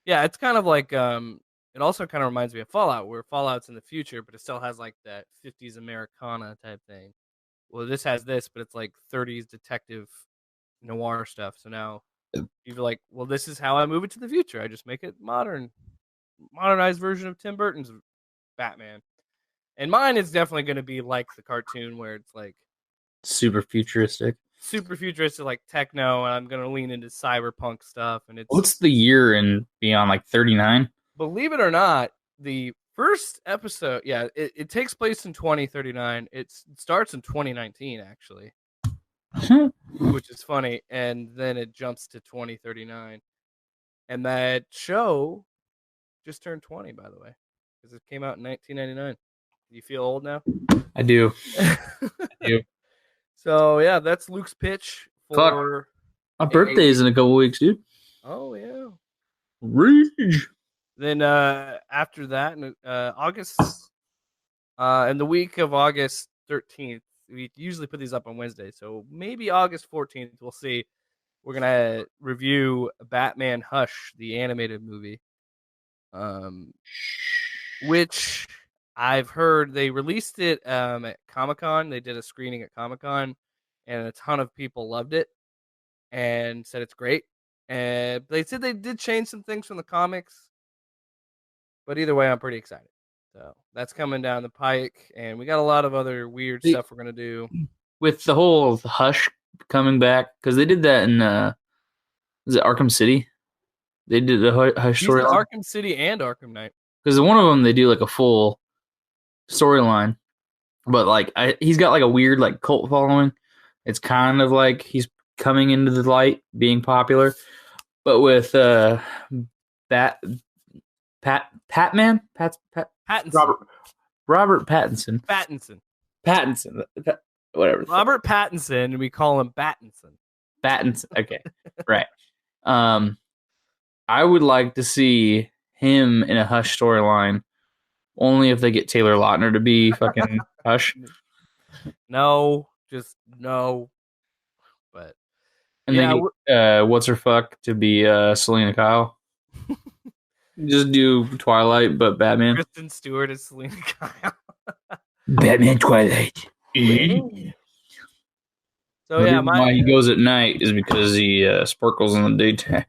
it's kind of like it also kind of reminds me of Fallout, where Fallout's in the future, but it still has like that '50s Americana type thing. Well, this has this, but it's like '30s detective noir stuff. So now you're like, well, this is how I move it to the future. I just make it modernized version of Tim Burton's Batman. And mine is definitely going to be like the cartoon where it's like super futuristic, like techno, and I'm going to lean into cyberpunk stuff. And what's the year and beyond, like 39? Believe it or not, the first episode, it takes place in 2039. It starts in 2019, actually, which is funny. And then it jumps to 2039. And that show just turned 20, by the way, because it came out in 1999. Do you feel old now? I do. So, yeah, that's Luke's pitch for... My birthday is in a couple weeks, dude. Oh, yeah. Rage. Then after that, in August, in the week of August 13th, we usually put these up on Wednesday, so maybe August 14th, we'll see. We're going to review Batman Hush, the animated movie, which I've heard they released it at Comic-Con. They did a screening at Comic-Con, and a ton of people loved it and said it's great. And they said they did change some things from the comics. But either way, I'm pretty excited. So that's coming down the pike, and we got a lot of other weird stuff we're gonna do with the whole Hush coming back, because they did that in is it Arkham City? They did a Hush story. Arkham City and Arkham Knight. Because one of them they do like a full storyline, but like he's got like a weird like cult following. It's kind of like he's coming into the light, being popular, but with Pattinson. Robert Pattinson. Whatever. Robert Pattinson, we call him Battinson. Okay. Right. I would like to see him in a Hush storyline, only if they get Taylor Lautner to be fucking Hush. No, just no. But And Yeah, then what's her fuck to be Selena Kyle. Just do Twilight, but Batman. Kristen Stewart is Selena Kyle. Batman Twilight. So yeah, Why he goes at night is because he sparkles in the daytime.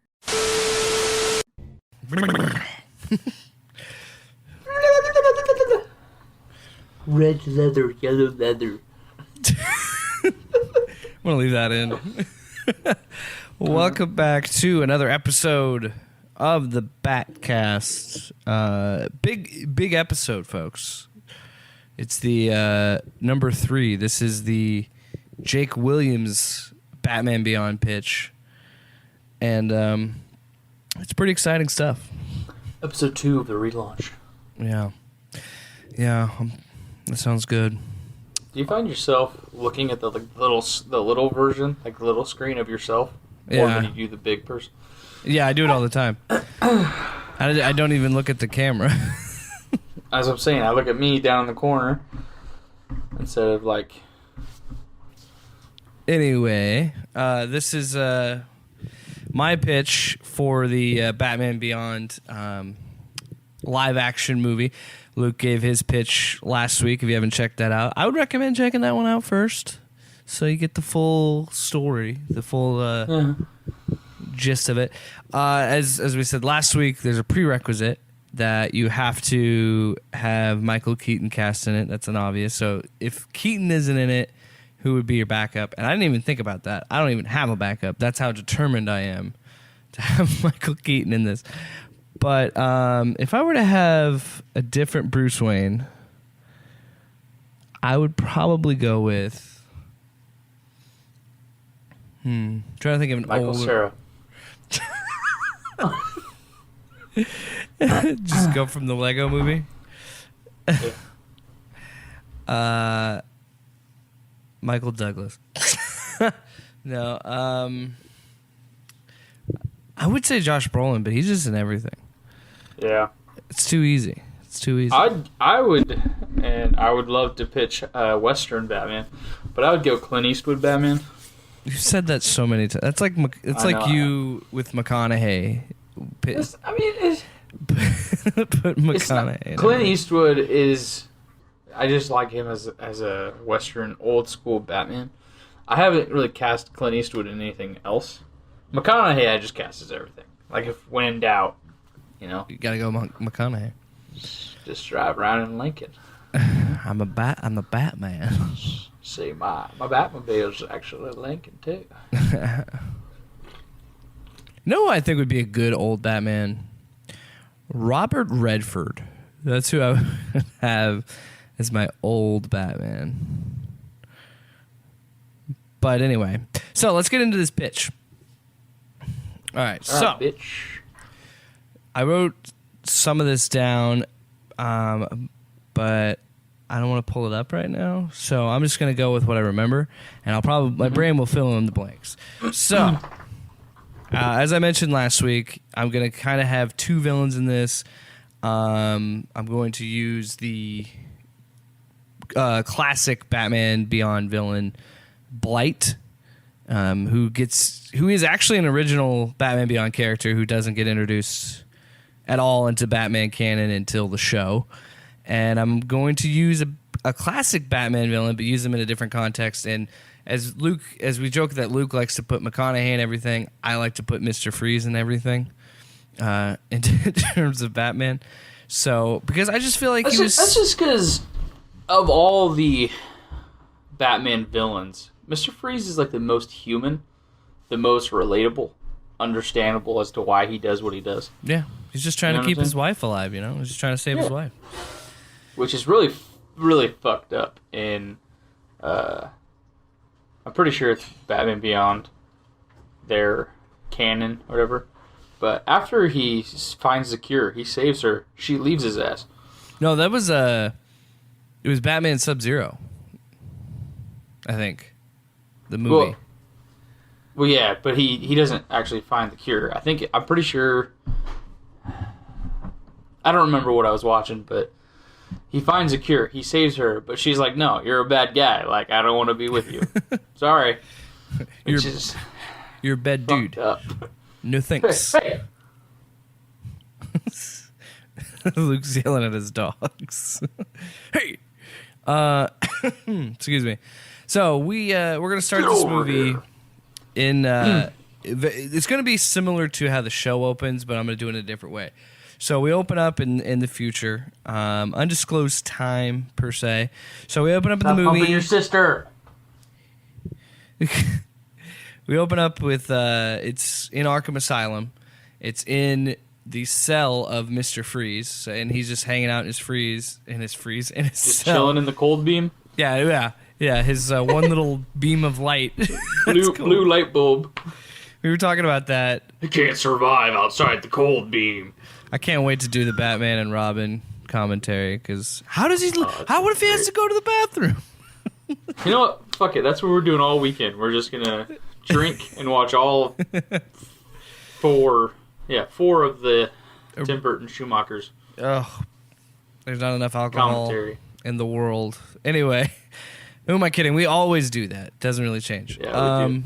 Red leather, yellow leather. I'm gonna leave that in. Welcome back to another episode of the Batcast. Big episode, folks. It's the number 3. This is the Jake Williams Batman Beyond pitch, and it's pretty exciting stuff. Episode 2 of the relaunch. Yeah, that sounds good. Do you find yourself looking at the little version, like the little screen of yourself, or when you do the big person? Yeah, I do it all the time. I don't even look at the camera. As I'm saying, I look at me down in the corner instead of like. Anyway, this is my pitch for the Batman Beyond live action movie. Luke gave his pitch last week. If you haven't checked that out, I would recommend checking that one out first, so you get the full story, the full gist of it. As we said last week, there's a prerequisite that you have to have Michael Keaton cast in it. That's an obvious. So if Keaton isn't in it, who would be your backup? And I didn't even think about that. I don't even have a backup. That's how determined I am to have Michael Keaton in this. But if I were to have a different Bruce Wayne, I would probably go with... trying to think of an Michael Cera. Just go from the Lego movie. Michael Douglas. No, I would say Josh Brolin, but he's just in everything. Yeah, it's too easy. I would love to pitch Western Batman, but I would go Clint Eastwood Batman. You've said that so many times. That's like you with McConaughey. Put McConaughey. Clint Eastwood is. I just like him as a Western old school Batman. I haven't really cast Clint Eastwood in anything else. McConaughey, I just cast as everything. Like if when in doubt, you gotta go McConaughey. Just drive around in Lincoln. I'm the Batman. See, my Batmobile's actually Lincoln too. No, I think would be a good old Batman. Robert Redford. That's who I would have as my old Batman. But anyway, so let's get into this pitch. All right, bitch. I wrote some of this down, but I don't want to pull it up right now. So I'm just going to go with what I remember, and my brain will fill in the blanks. So, as I mentioned last week, I'm going to kind of have 2 villains in this. I'm going to use the classic Batman Beyond villain, Blight, who is actually an original Batman Beyond character who doesn't get introduced at all into Batman canon until the show. And I'm going to use a classic Batman villain, but use them in a different context. And as we joke that Luke likes to put McConaughey in everything, I like to put Mr. Freeze in everything in terms of Batman. So, because I just feel like that's just because of all the Batman villains, Mr. Freeze is like the most human, the most relatable, understandable as to why he does what he does. Yeah, he's just trying to keep his wife alive, He's just trying to save his wife. Which is really, really fucked up in, I'm pretty sure it's Batman Beyond, their canon or whatever. But after he finds the cure, he saves her, she leaves his ass. No, that was, it was Batman Sub-Zero, I think. The movie. Well, yeah, but he doesn't actually find the cure. I'm pretty sure. I don't remember what I was watching, but he finds a cure. He saves her, but she's like, "No, you're a bad guy. Like, I don't want to be with you. Sorry." You're a bad dude. Up. No thanks. Hey. Luke's yelling at his dogs. Hey, excuse me. So we're gonna start this movie in. It's gonna be similar to how the show opens, but I'm gonna do it in a different way. So we open up in the future, undisclosed time per se. So we open up in the movie. Your sister. We open up with it's in Arkham Asylum. It's in the cell of Mr. Freeze, and he's just hanging out in his Just cell. chilling in the cold beam. Yeah. His one little beam of light. Blue light bulb. We were talking about that. I can't survive outside the cold beam. I can't wait to do the Batman and Robin commentary because what if he has to go to the bathroom? You know what? Fuck it. That's what we're doing all weekend. We're just gonna drink and watch all four of the Tim Burton Schumachers Oh, there's not enough alcohol commentary. in the world. Anyway, who am I kidding? We always do that. Doesn't really change. Yeah, we do.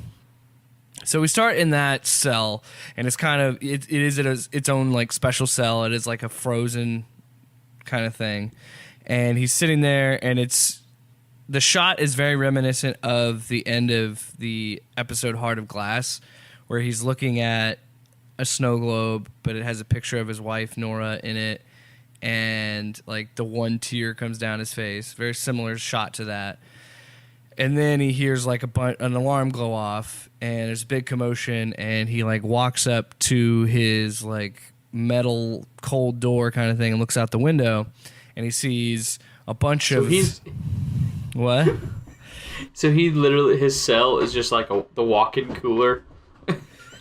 So we start in that cell, and it's kind of it is its own like special cell. It is like a frozen kind of thing, and he's sitting there, and the shot is very reminiscent of the end of the episode Heart of Glass, where he's looking at a snow globe, but it has a picture of his wife Nora in it, and like the one tear comes down his face. Very similar shot to that. And then he hears like an alarm go off, and there's a big commotion, and he like walks up to his like metal cold door kind of thing and looks out the window, and he sees a bunch of what? So he literally, his cell is just like the walk-in cooler.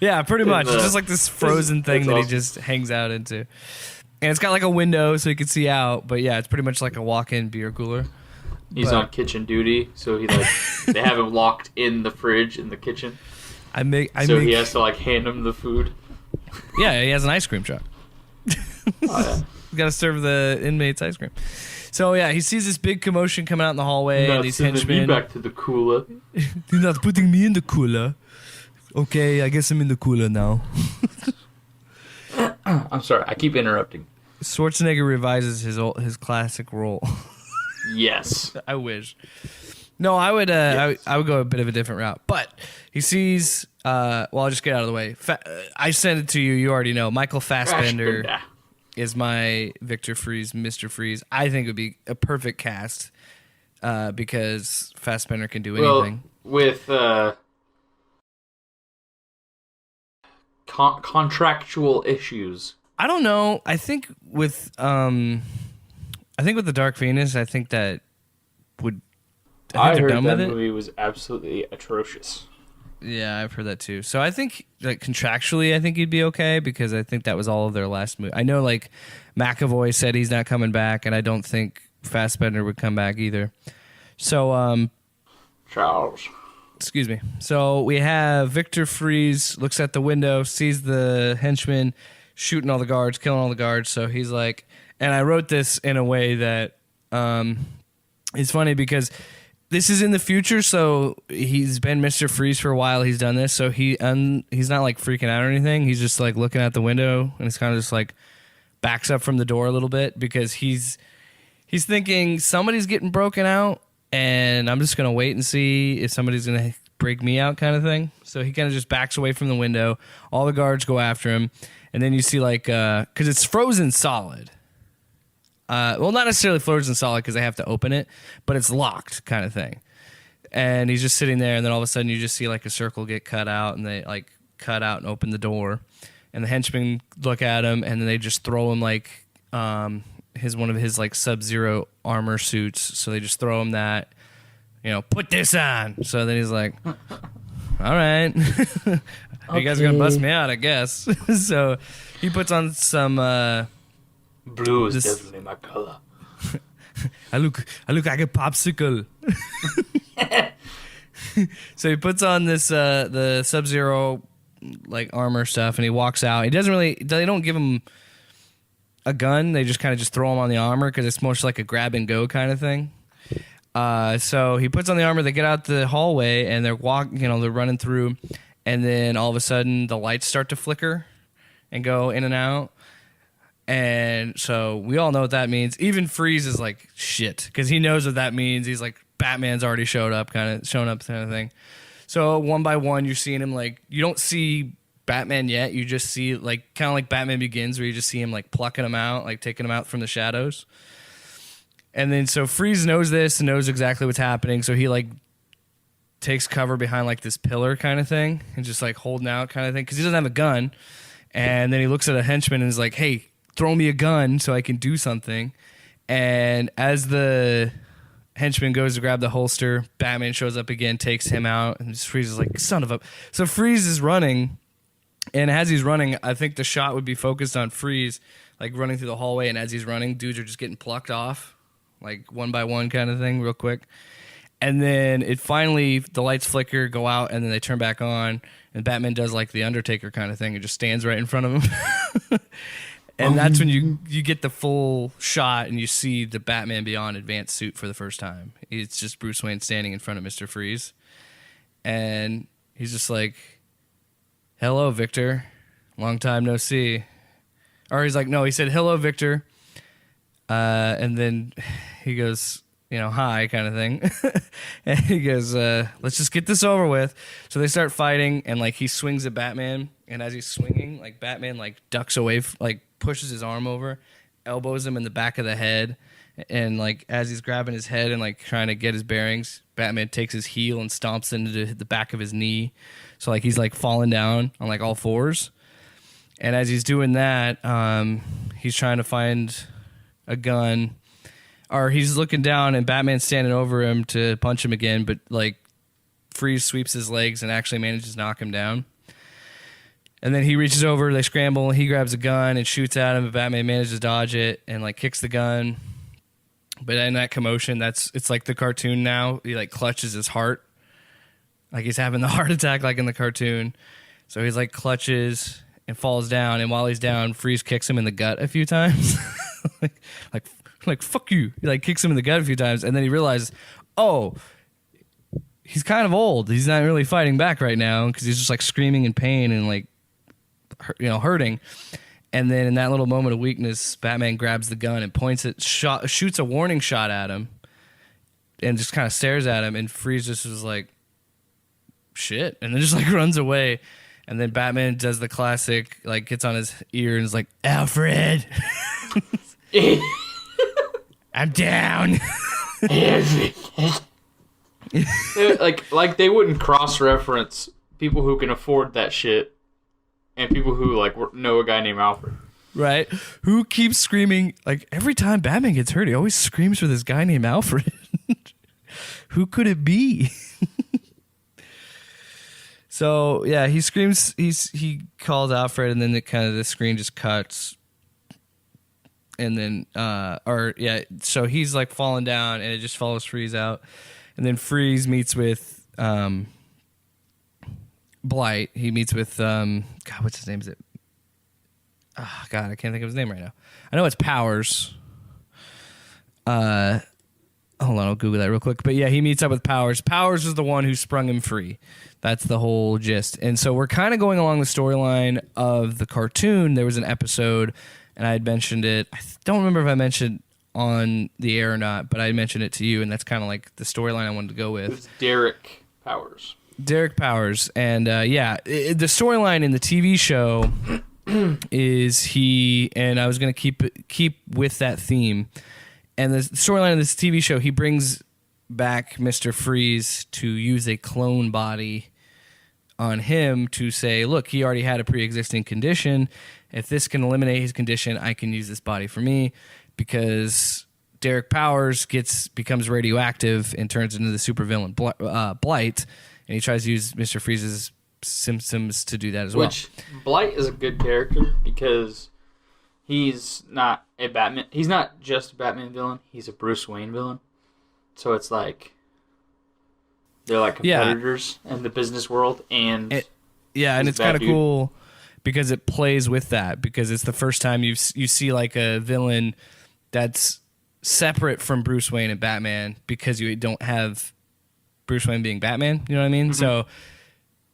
Yeah, pretty much. It's the- just like this frozen thing that's that he awesome. just hangs out into. And it's got like a window so he can see out, but yeah, it's pretty much like a walk-in beer cooler. He's on kitchen duty, so he like they have him locked in the fridge in the kitchen. He has to like hand him the food. Yeah, he has an ice cream truck. Oh, yeah. He's got to serve the inmates ice cream. So yeah, he sees this big commotion coming out in the hallway, and these Sending me henchmen. back to the cooler. You're not putting me in the cooler. Okay, I guess I'm in the cooler now. I'm sorry, I keep interrupting. Schwarzenegger revises his classic role. Yes. I wish. No, I would. I would go a bit of a different route. But he sees. Well, I'll just get out of the way. I sent it to you. You already know. Michael Fassbender is my Victor Freeze, Mr. Freeze. I think it would be a perfect cast because Fassbender can do anything. With contractual issues. I don't know. I think with the Dark Phoenix, I think that would. I they're heard done that with it. movie was absolutely atrocious. Yeah, I've heard that too. So I think, like contractually, I think he'd be okay because I think that was all of their last movie. I know, like McAvoy said he's not coming back, and I don't think Fassbender would come back either. So, Charles. excuse me. So we have Victor Freeze looks at the window, sees the henchman shooting all the guards, killing all the guards. So he's like, and I wrote this in a way that it's funny because this is in the future, so he's been Mr. Freeze for a while. He's done this, so he's not like freaking out or anything. He's just like looking at the window, and he's kind of just like backs up from the door a little bit because he's thinking somebody's getting broken out, and I'm just gonna wait and see if somebody's gonna break me out, kind of thing. So he kind of just backs away from the window. All the guards go after him, and then you see like because it's frozen solid. Well, not necessarily frozen solid because they have to open it, but it's locked kind of thing. And he's just sitting there, and then all of a sudden you just see like a circle get cut out, and they like cut out and open the door. And the henchmen look at him, and then they just throw him like one of his like Sub-Zero armor suits. So they just throw him that, put this on. So then he's like, all right, you guys are gonna bust me out, I guess. So he puts on some. Blue is definitely my color. I look like a popsicle. So he puts on this the Sub-Zero like armor stuff, and he walks out. They don't give him a gun. They just kind of just throw him on the armor because it's more like a grab and go kind of thing. So he puts on the armor. They get out the hallway, and they're they're running through, and then all of a sudden the lights start to flicker and go in and out. And so we all know what that means. Even Freeze is like, shit, because he knows what that means. He's like, Batman's already showed up kind of thing. So one by one, you're seeing him like, you don't see Batman yet. You just see like, kind of like Batman Begins, where you just see him like plucking them out, like taking them out from the shadows. And then so Freeze knows this and knows exactly what's happening. So he like takes cover behind like this pillar kind of thing and just like holding out kind of thing, because he doesn't have a gun. And then he looks at a henchman and is like, hey, throw me a gun so I can do something. And as the henchman goes to grab the holster, Batman shows up again, takes him out, and just Freeze is like, son of a... So Freeze is running, and as he's running, I think the shot would be focused on Freeze, like running through the hallway, and as he's running, dudes are just getting plucked off, like one by one kind of thing, real quick. And then it finally, the lights flicker, go out, and then they turn back on, and Batman does like the Undertaker kind of thing, and just stands right in front of him. And that's when you get the full shot and you see the Batman Beyond advanced suit for the first time. It's just Bruce Wayne standing in front of Mr. Freeze. And he's just like, hello, Victor. Long time no see. Or he's like, no, he said, hello, Victor. And then he goes, hi kind of thing. And he goes, let's just get this over with. So they start fighting, and like he swings at Batman. And as he's swinging, like Batman like ducks away, like pushes his arm over, elbows him in the back of the head, and like as he's grabbing his head and like trying to get his bearings, Batman takes his heel and stomps into the back of his knee. So like he's like falling down on like all fours. And as he's doing that, he's trying to find a gun, or he's looking down and Batman's standing over him to punch him again, but like Freeze sweeps his legs and actually manages to knock him down. And then he reaches over, they scramble, and he grabs a gun and shoots at him, but Batman manages to dodge it and like kicks the gun. But in that commotion, it's like the cartoon now. He like clutches his heart, like he's having the heart attack like in the cartoon. So he's like clutches and falls down, and while he's down, Freeze kicks him in the gut a few times. like fuck you. He like kicks him in the gut a few times, and then he realizes, oh, he's kind of old. He's not really fighting back right now because he's just like screaming in pain and like hurting. And then in that little moment of weakness, Batman grabs the gun and points it, shoots a warning shot at him, and just kind of stares at him. And Freeze just was like, shit, and then just like runs away. And then Batman does the classic, like gets on his ear and is like, Alfred, I'm down. like they wouldn't cross-reference people who can afford that shit and people who like know a guy named Alfred. Right? Who keeps screaming, like every time Batman gets hurt, he always screams for this guy named Alfred. Who could it be? So yeah, he screams, he calls Alfred, and then the screen just cuts. And then so he's like falling down, and it just follows Freeze out. And then Freeze meets with Blight. He meets with God, what's his name? Is it? Oh, God, I can't think of his name right now. I know it's Powers. Hold on, I'll Google that real quick. But yeah, he meets up with Powers. Powers is the one who sprung him free. That's the whole gist. And so we're kind of going along the storyline of the cartoon. There was an episode, and I had mentioned it. I don't remember if I mentioned on the air or not, but I mentioned it to you, and that's kind of like the storyline I wanted to go with. It's Derek Powers. Derek Powers. And the storyline in the TV show is he, and I was going to keep with that theme. And the storyline of this TV show, he brings back Mr. Freeze to use a clone body on him to say, look, he already had a pre-existing condition. If this can eliminate his condition, I can use this body for me, because Derek Powers becomes radioactive and turns into the supervillain Blight, and he tries to use Mr. Freeze's symptoms to do that as well. Which Blight is a good character because he's not a Batman. He's not just a Batman villain. He's a Bruce Wayne villain. So it's like they're like competitors in the business world, and and it's kind of cool because it plays with that, because it's the first time you see like a villain that's separate from Bruce Wayne and Batman, because you don't have Bruce Wayne being Batman. You know what I mean? Mm-hmm. So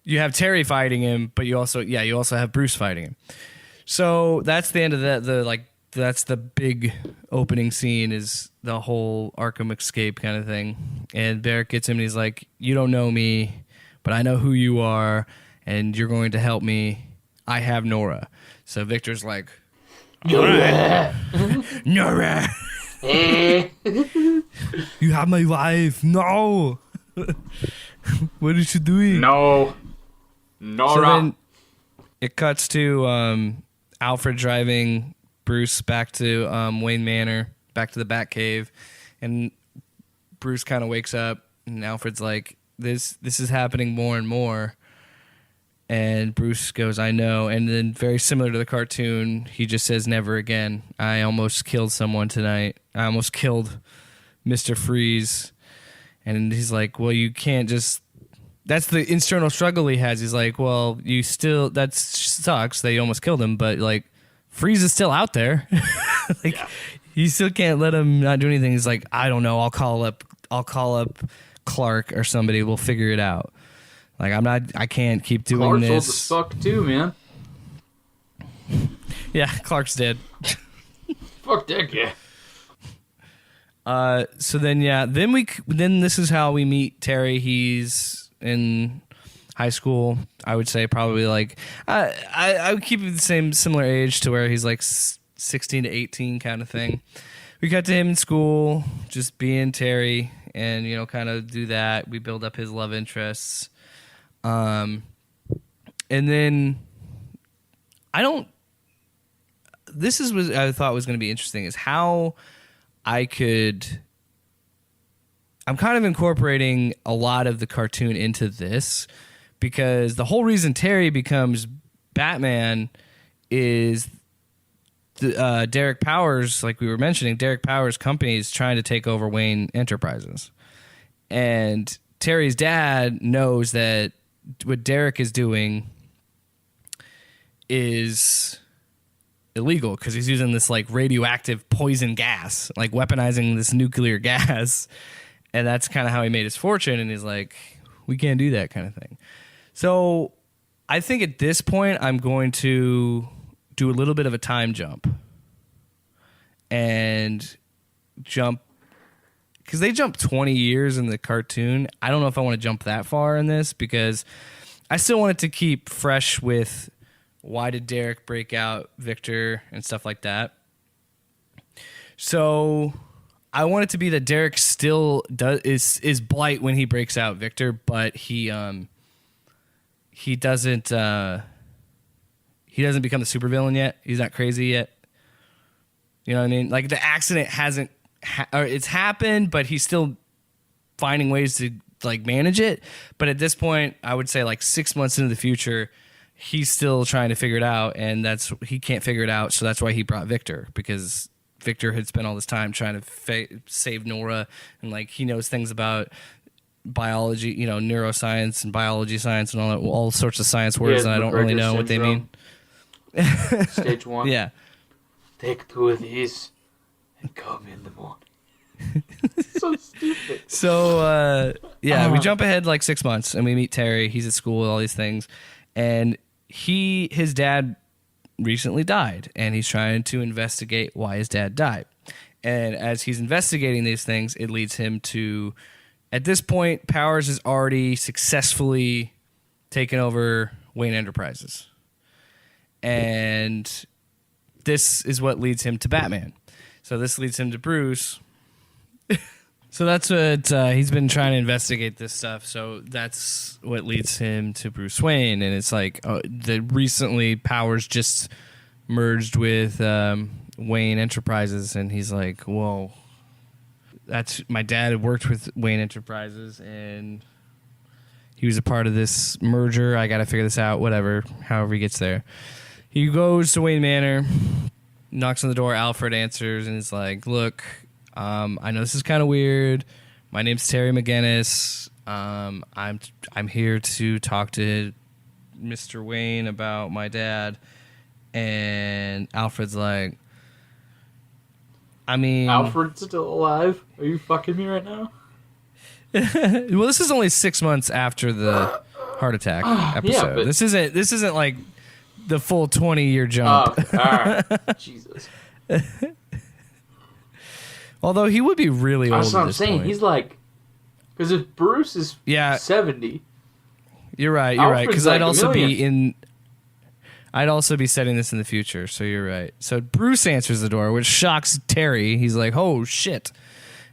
you have Terry fighting him, but you also have Bruce fighting him. So that's the end of that's the big opening scene, is the whole Arkham escape kind of thing. And Barrett gets him and he's like, you don't know me, but I know who you are, and you're going to help me. I have Nora. So Victor's like, Nora. Nora. You have my wife. No. What is she doing? No. Nora. So then it cuts to Alfred driving Bruce back to Wayne Manor, back to the Batcave, and Bruce kind of wakes up, and Alfred's like, "This is happening more and more." And Bruce goes, "I know." And then, very similar to the cartoon, he just says, "Never again. I almost killed someone tonight. I almost killed Mr. Freeze." And he's like, "Well, you can't just." That's the internal struggle he has. He's like, "Well, you still, that sucks that you almost killed him, but like, Freeze is still out there." Like, you still can't let him not do anything. He's like, "I don't know. I'll call up Clark or somebody. We'll figure it out. Like, I can't keep doing Clark's this." old as fuck too, man. Yeah, Clark's dead. Fuck that guy. So then this is how we meet Terry. He's in high school. I would say probably like I would keep it the same similar age to where he's like 16 to 18 kind of thing. We got to him in school, just being Terry, and kind of do that. We build up his love interests, and then this is what I thought was going to be interesting, is how I'm kind of incorporating a lot of the cartoon into this, because the whole reason Terry becomes Batman is Derek Powers, like we were mentioning, Derek Powers' company is trying to take over Wayne Enterprises. And Terry's dad knows that what Derek is doing is illegal, because he's using this like radioactive poison gas, like weaponizing this nuclear gas. And that's kind of how he made his fortune. And he's like, we can't do that kind of thing. So I think at this point, I'm going to do a little bit of a time jump. And jump, because they jump 20 years in the cartoon. I don't know if I want to jump that far in this, because I still want it to keep fresh with why did Derek break out Victor and stuff like that. So I want it to be that Derek still is Blight when he breaks out Victor, but he doesn't become the supervillain yet. He's not crazy yet. You know what I mean? Like, the accident hasn't or it's happened, but he's still finding ways to like manage it. But at this point, I would say like 6 months into the future, he's still trying to figure it out, and he can't figure it out. So that's why he brought Victor, because Victor had spent all this time trying to save Nora, and like he knows things about biology, neuroscience and biology science and all sorts of science words, and I don't really know what they mean. Stage 1. Yeah. Take 2 of these and come in the morning. So stupid. So we jump ahead like 6 months, and we meet Terry. He's at school, all these things, and his dad recently died, and he's trying to investigate why his dad died. And as he's investigating these things, it leads him to, at this point, Powers has already successfully taken over Wayne Enterprises. And this is what leads him to Batman. So this leads him to Bruce. So that's what he's been trying to investigate this stuff. So that's what leads him to Bruce Wayne. And it's like recently Powers just merged with Wayne Enterprises, and he's like, whoa, that's my dad had worked with Wayne Enterprises, and he was a part of this merger. I got to figure this out. Whatever, however he gets there, he goes to Wayne Manor, knocks on the door. Alfred answers, and is like, look, I know this is kind of weird. My name's Terry McGinnis. I'm here to talk to Mr. Wayne about my dad. And Alfred's like, I mean, Alfred's still alive? Are you fucking me right now? well, this is only 6 months after the heart attack episode. but- This isn't like the full 20-year jump. Oh, all right. Jesus. Although he would be really old. That's what at I'm this saying. point. He's like, because if Bruce is 70, You're right. Alfred's Because like I'd a also million. be in. I'd also be setting this in the future. So you're right. So Bruce answers the door, which shocks Terry. He's like, "Oh shit!"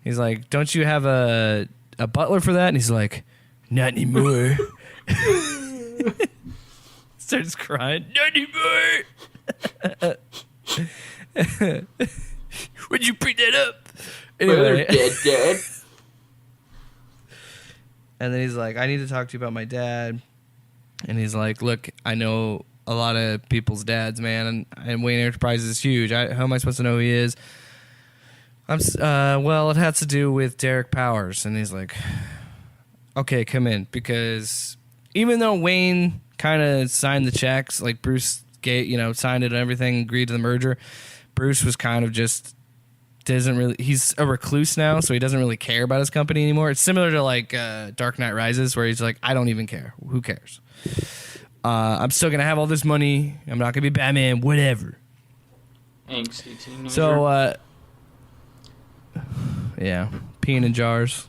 He's like, "Don't you have a butler for that?" And he's like, "Not anymore." Starts crying. Not anymore. Where'd you pick that up? Brother, Anyway. dead. And then he's like, I need to talk to you about my dad. And he's like, look, I know a lot of people's dads, man, and Wayne Enterprises is huge. How am I supposed to know who he is? Well, it has to do with Derek Powers. And he's like, okay, come in. Because even though Wayne kind of signed the checks, like Bruce signed it and everything, agreed to the merger, Bruce was kind of just he's a recluse now, so he doesn't really care about his company anymore. It's similar to like Dark Knight Rises, where he's like, I don't even care. Who cares? I'm still gonna have all this money. I'm not gonna be Batman. Whatever. Angsty teenager. So, yeah, peeing in jars.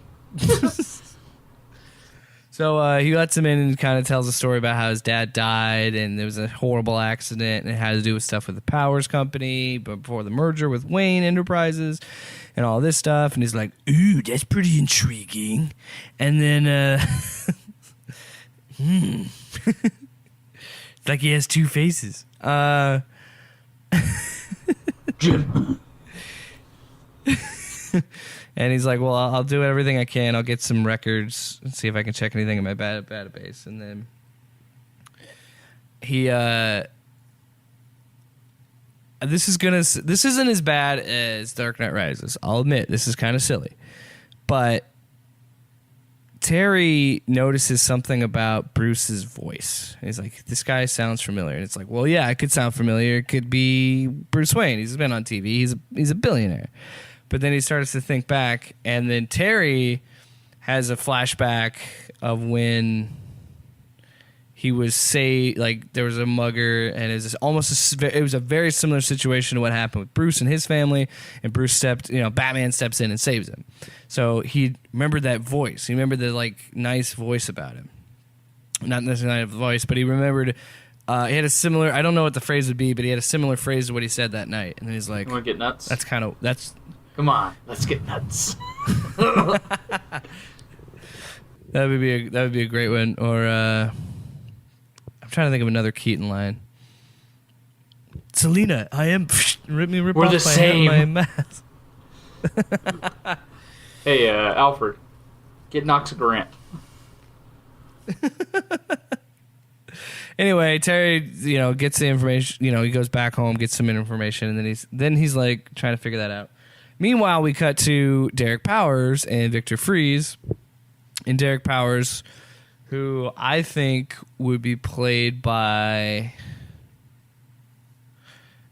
So he lets him in and kind of tells a story about how his dad died and there was a horrible accident and it had to do with stuff with the Powers Company before the merger with Wayne Enterprises and all this stuff. And he's like, ooh, that's pretty intriguing. And then, it's like he has two faces. Jim. And he's like, well, I'll do everything I can. I'll get some records and see if I can check anything in my database. And then he, this isn't as bad as Dark Knight Rises. I'll admit, this is kind of silly. But Terry notices something about Bruce's voice. He's like, this guy sounds familiar. And it's like, well, yeah, it could sound familiar. It could be Bruce Wayne. He's been on TV. He's a billionaire. But then he starts to think back, and then Terry has a flashback of when he was there was a mugger, and it was a very similar situation to what happened with Bruce and his family, and Batman steps in and saves him. So he remembered that voice. He remembered the nice voice about him. Not necessarily a voice, but he remembered. He had a similar. I don't know what the phrase would be, but he had a similar phrase to what he said that night. And then he's like, You want to get nuts? That's. Come on, let's get nuts. That would be a great one. Or I'm trying to think of another Keaton line. Selena, I am. Rip We're off the same. my mask. Hey, Alfred, get Noxagrant. Anyway, Terry, gets the information. He goes back home, gets some information, and then he's like trying to figure that out. Meanwhile, we cut to Derek Powers and Victor Fries. And Derek Powers, who I think would be played by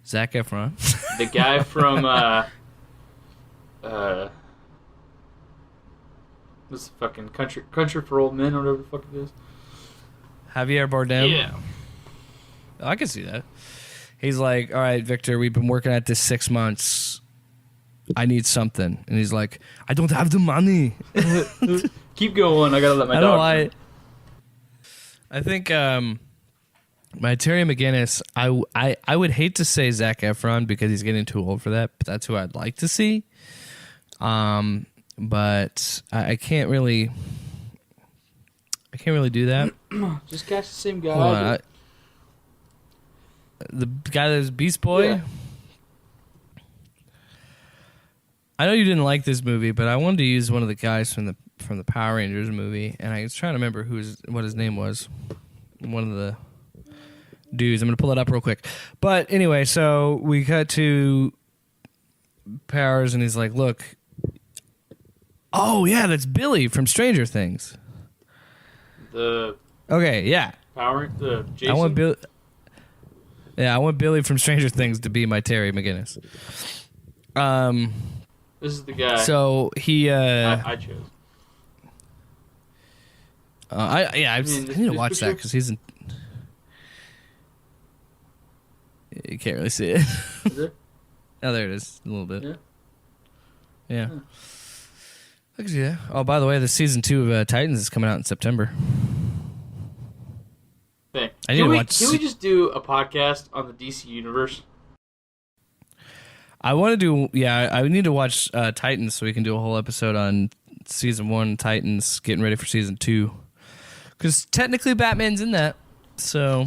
Zac Efron. The guy from what's the fucking Country for Old Men or whatever the fuck it is. Javier Bardem. Yeah. I can see that. He's like, all right, Victor, we've been working at this 6 months. I need something. And he's like, I don't have the money. Keep going. I gotta let my I don't know dog. why. I think by Terry McGinnis, I would hate to say Zac Efron because he's getting too old for that, but that's who I'd like to see. But I can't really do that. Just catch the same guy. Hold on, the guy that's Beast Boy. Yeah. I know you didn't like this movie, but I wanted to use one of the guys from the Power Rangers movie, and I was trying to remember what his name was. One of the dudes. I'm gonna pull it up real quick. But anyway, so we cut to Powers, and he's like, "Look, oh yeah, that's Billy from Stranger Things." The Okay, yeah, Jason. I want Billy. Yeah, I want Billy from Stranger Things to be my Terry McGinnis. This is the guy. So he. I chose. I mean, need to watch that picture- because he's in. You can't really see it. Is it? Oh, there it is. A little bit. Yeah. Yeah. I can see that. Oh, by the way, the season 2 of Titans is coming out in September. Thing. I need to watch. Can we just do a podcast on the DC universe? I want to do. Yeah, I need to watch Titans so we can do a whole episode on season 1 Titans, getting ready for season 2. Because technically, Batman's in that. So.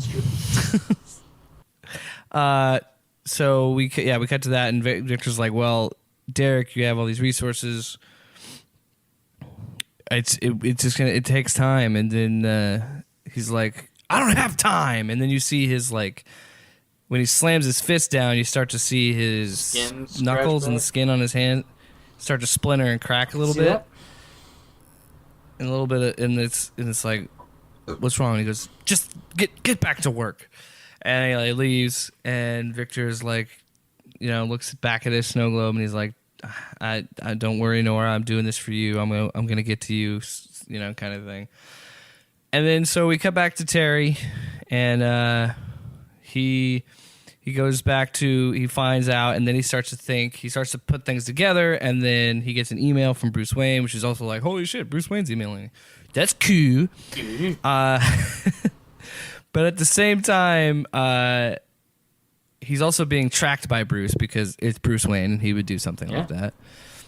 So we cut to that, and Victor's like, "Well, Derek, you have all these resources. It takes time." And then he's like, "I don't have time." And then you see his like, when he slams his fist down, you start to see his Skin knuckles scratch and the back. skin on his hand start to splinter and crack a little See bit, that? and a little bit, and it's like, "What's wrong?" And he goes, "Just get back to work." And he like, leaves, and Victor's like, looks back at his snow globe, and he's like, "I don't worry, Nora. I'm doing this for you. I'm gonna get to you, kind of thing." And then so we cut back to Terry, and he goes back to, he finds out, and then he starts to think, he starts to put things together, and then he gets an email from Bruce Wayne, which is also like, holy shit, Bruce Wayne's emailing. That's cool. But at the same time, he's also being tracked by Bruce because it's Bruce Wayne and he would do something like that.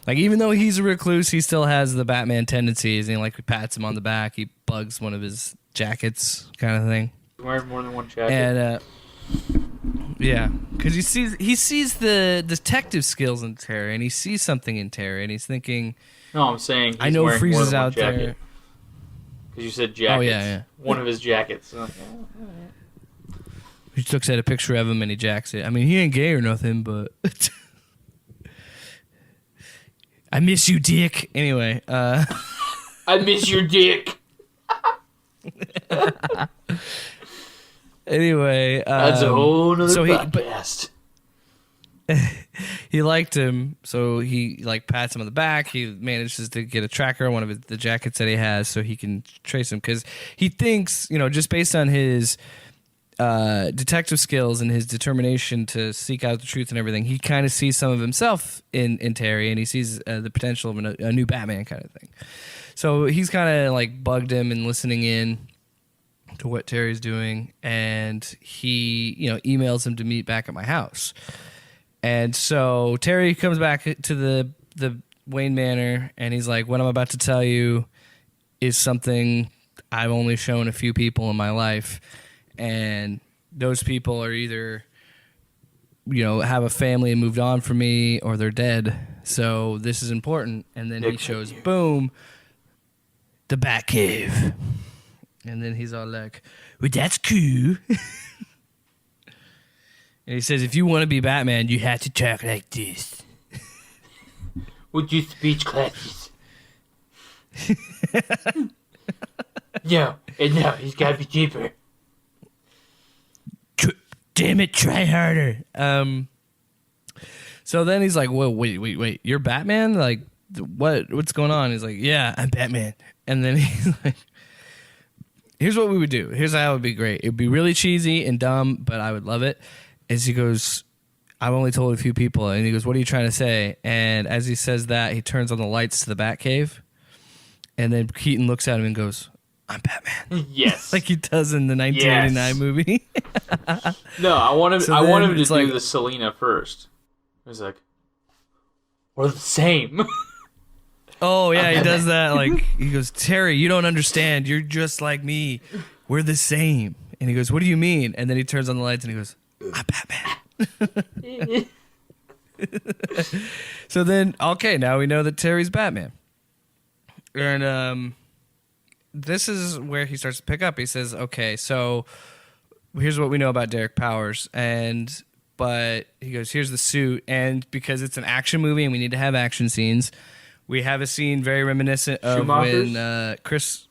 Like, even though he's a recluse, he still has the Batman tendencies, and he pats him on the back. He bugs one of his jackets, kind of thing. Wearing more than one jacket. And yeah, because he sees the detective skills in Terry, and he sees something in Terry, and he's thinking, No, I'm saying he's I know wearing Freeze more is than one out there. jacket. Because you said jackets. Oh, yeah. One of his jackets. So, He looks at a picture of him and he jacks it. I mean, he ain't gay or nothing, but I miss you, Dick. Anyway, I miss your dick. anyway, That's a whole nother so podcast. he liked him, so he pats him on the back. He manages to get a tracker on one of the jackets that he has, so he can trace him, because he thinks, just based on his detective skills and his determination to seek out the truth and everything, he kind of sees some of himself in Terry, and he sees the potential of a new Batman kind of thing. So he's kind of bugged him and listening in to what Terry's doing, and he emails him to meet back at my house. And so Terry comes back to the Wayne Manor, and he's like, "What I'm about to tell you is something I've only shown a few people in my life, and those people are either, have a family and moved on from me, or they're dead. So this is important." And then he shows, boom, the Batcave. And then he's all like, "Well, that's cool." And he says, "If you want to be Batman, you have to talk like this." Would you speech classes? No, he's got to be cheaper. Damn it, try harder. So then he's like, "Whoa, wait, you're Batman? Like, what's going on?" He's like, "Yeah, I'm Batman." And then he's like, "Here's what we would do. Here's how it would be great. It'd be really cheesy and dumb, but I would love it." As he goes, "I've only told a few people." And he goes, "What are you trying to say?" And as he says that, he turns on the lights to the Batcave. And then Keaton looks at him and goes, "I'm Batman." Yes. Like he does in the 1989 movie. No, I want him. So I want then him to it's do like- the Selena first. He's like, "We're the same." Oh, yeah, he does that. Like, he goes, "Terry, you don't understand. You're just like me. We're the same." And he goes, "What do you mean?" And then he turns on the lights and he goes, "I'm Batman." So then, okay, now we know that Terry's Batman. And this is where he starts to pick up. He says, "Okay, so here's what we know about Derek Powers." But he goes, "Here's the suit." And because it's an action movie and we need to have action scenes, we have a scene very reminiscent of Schumacher's? when Chris...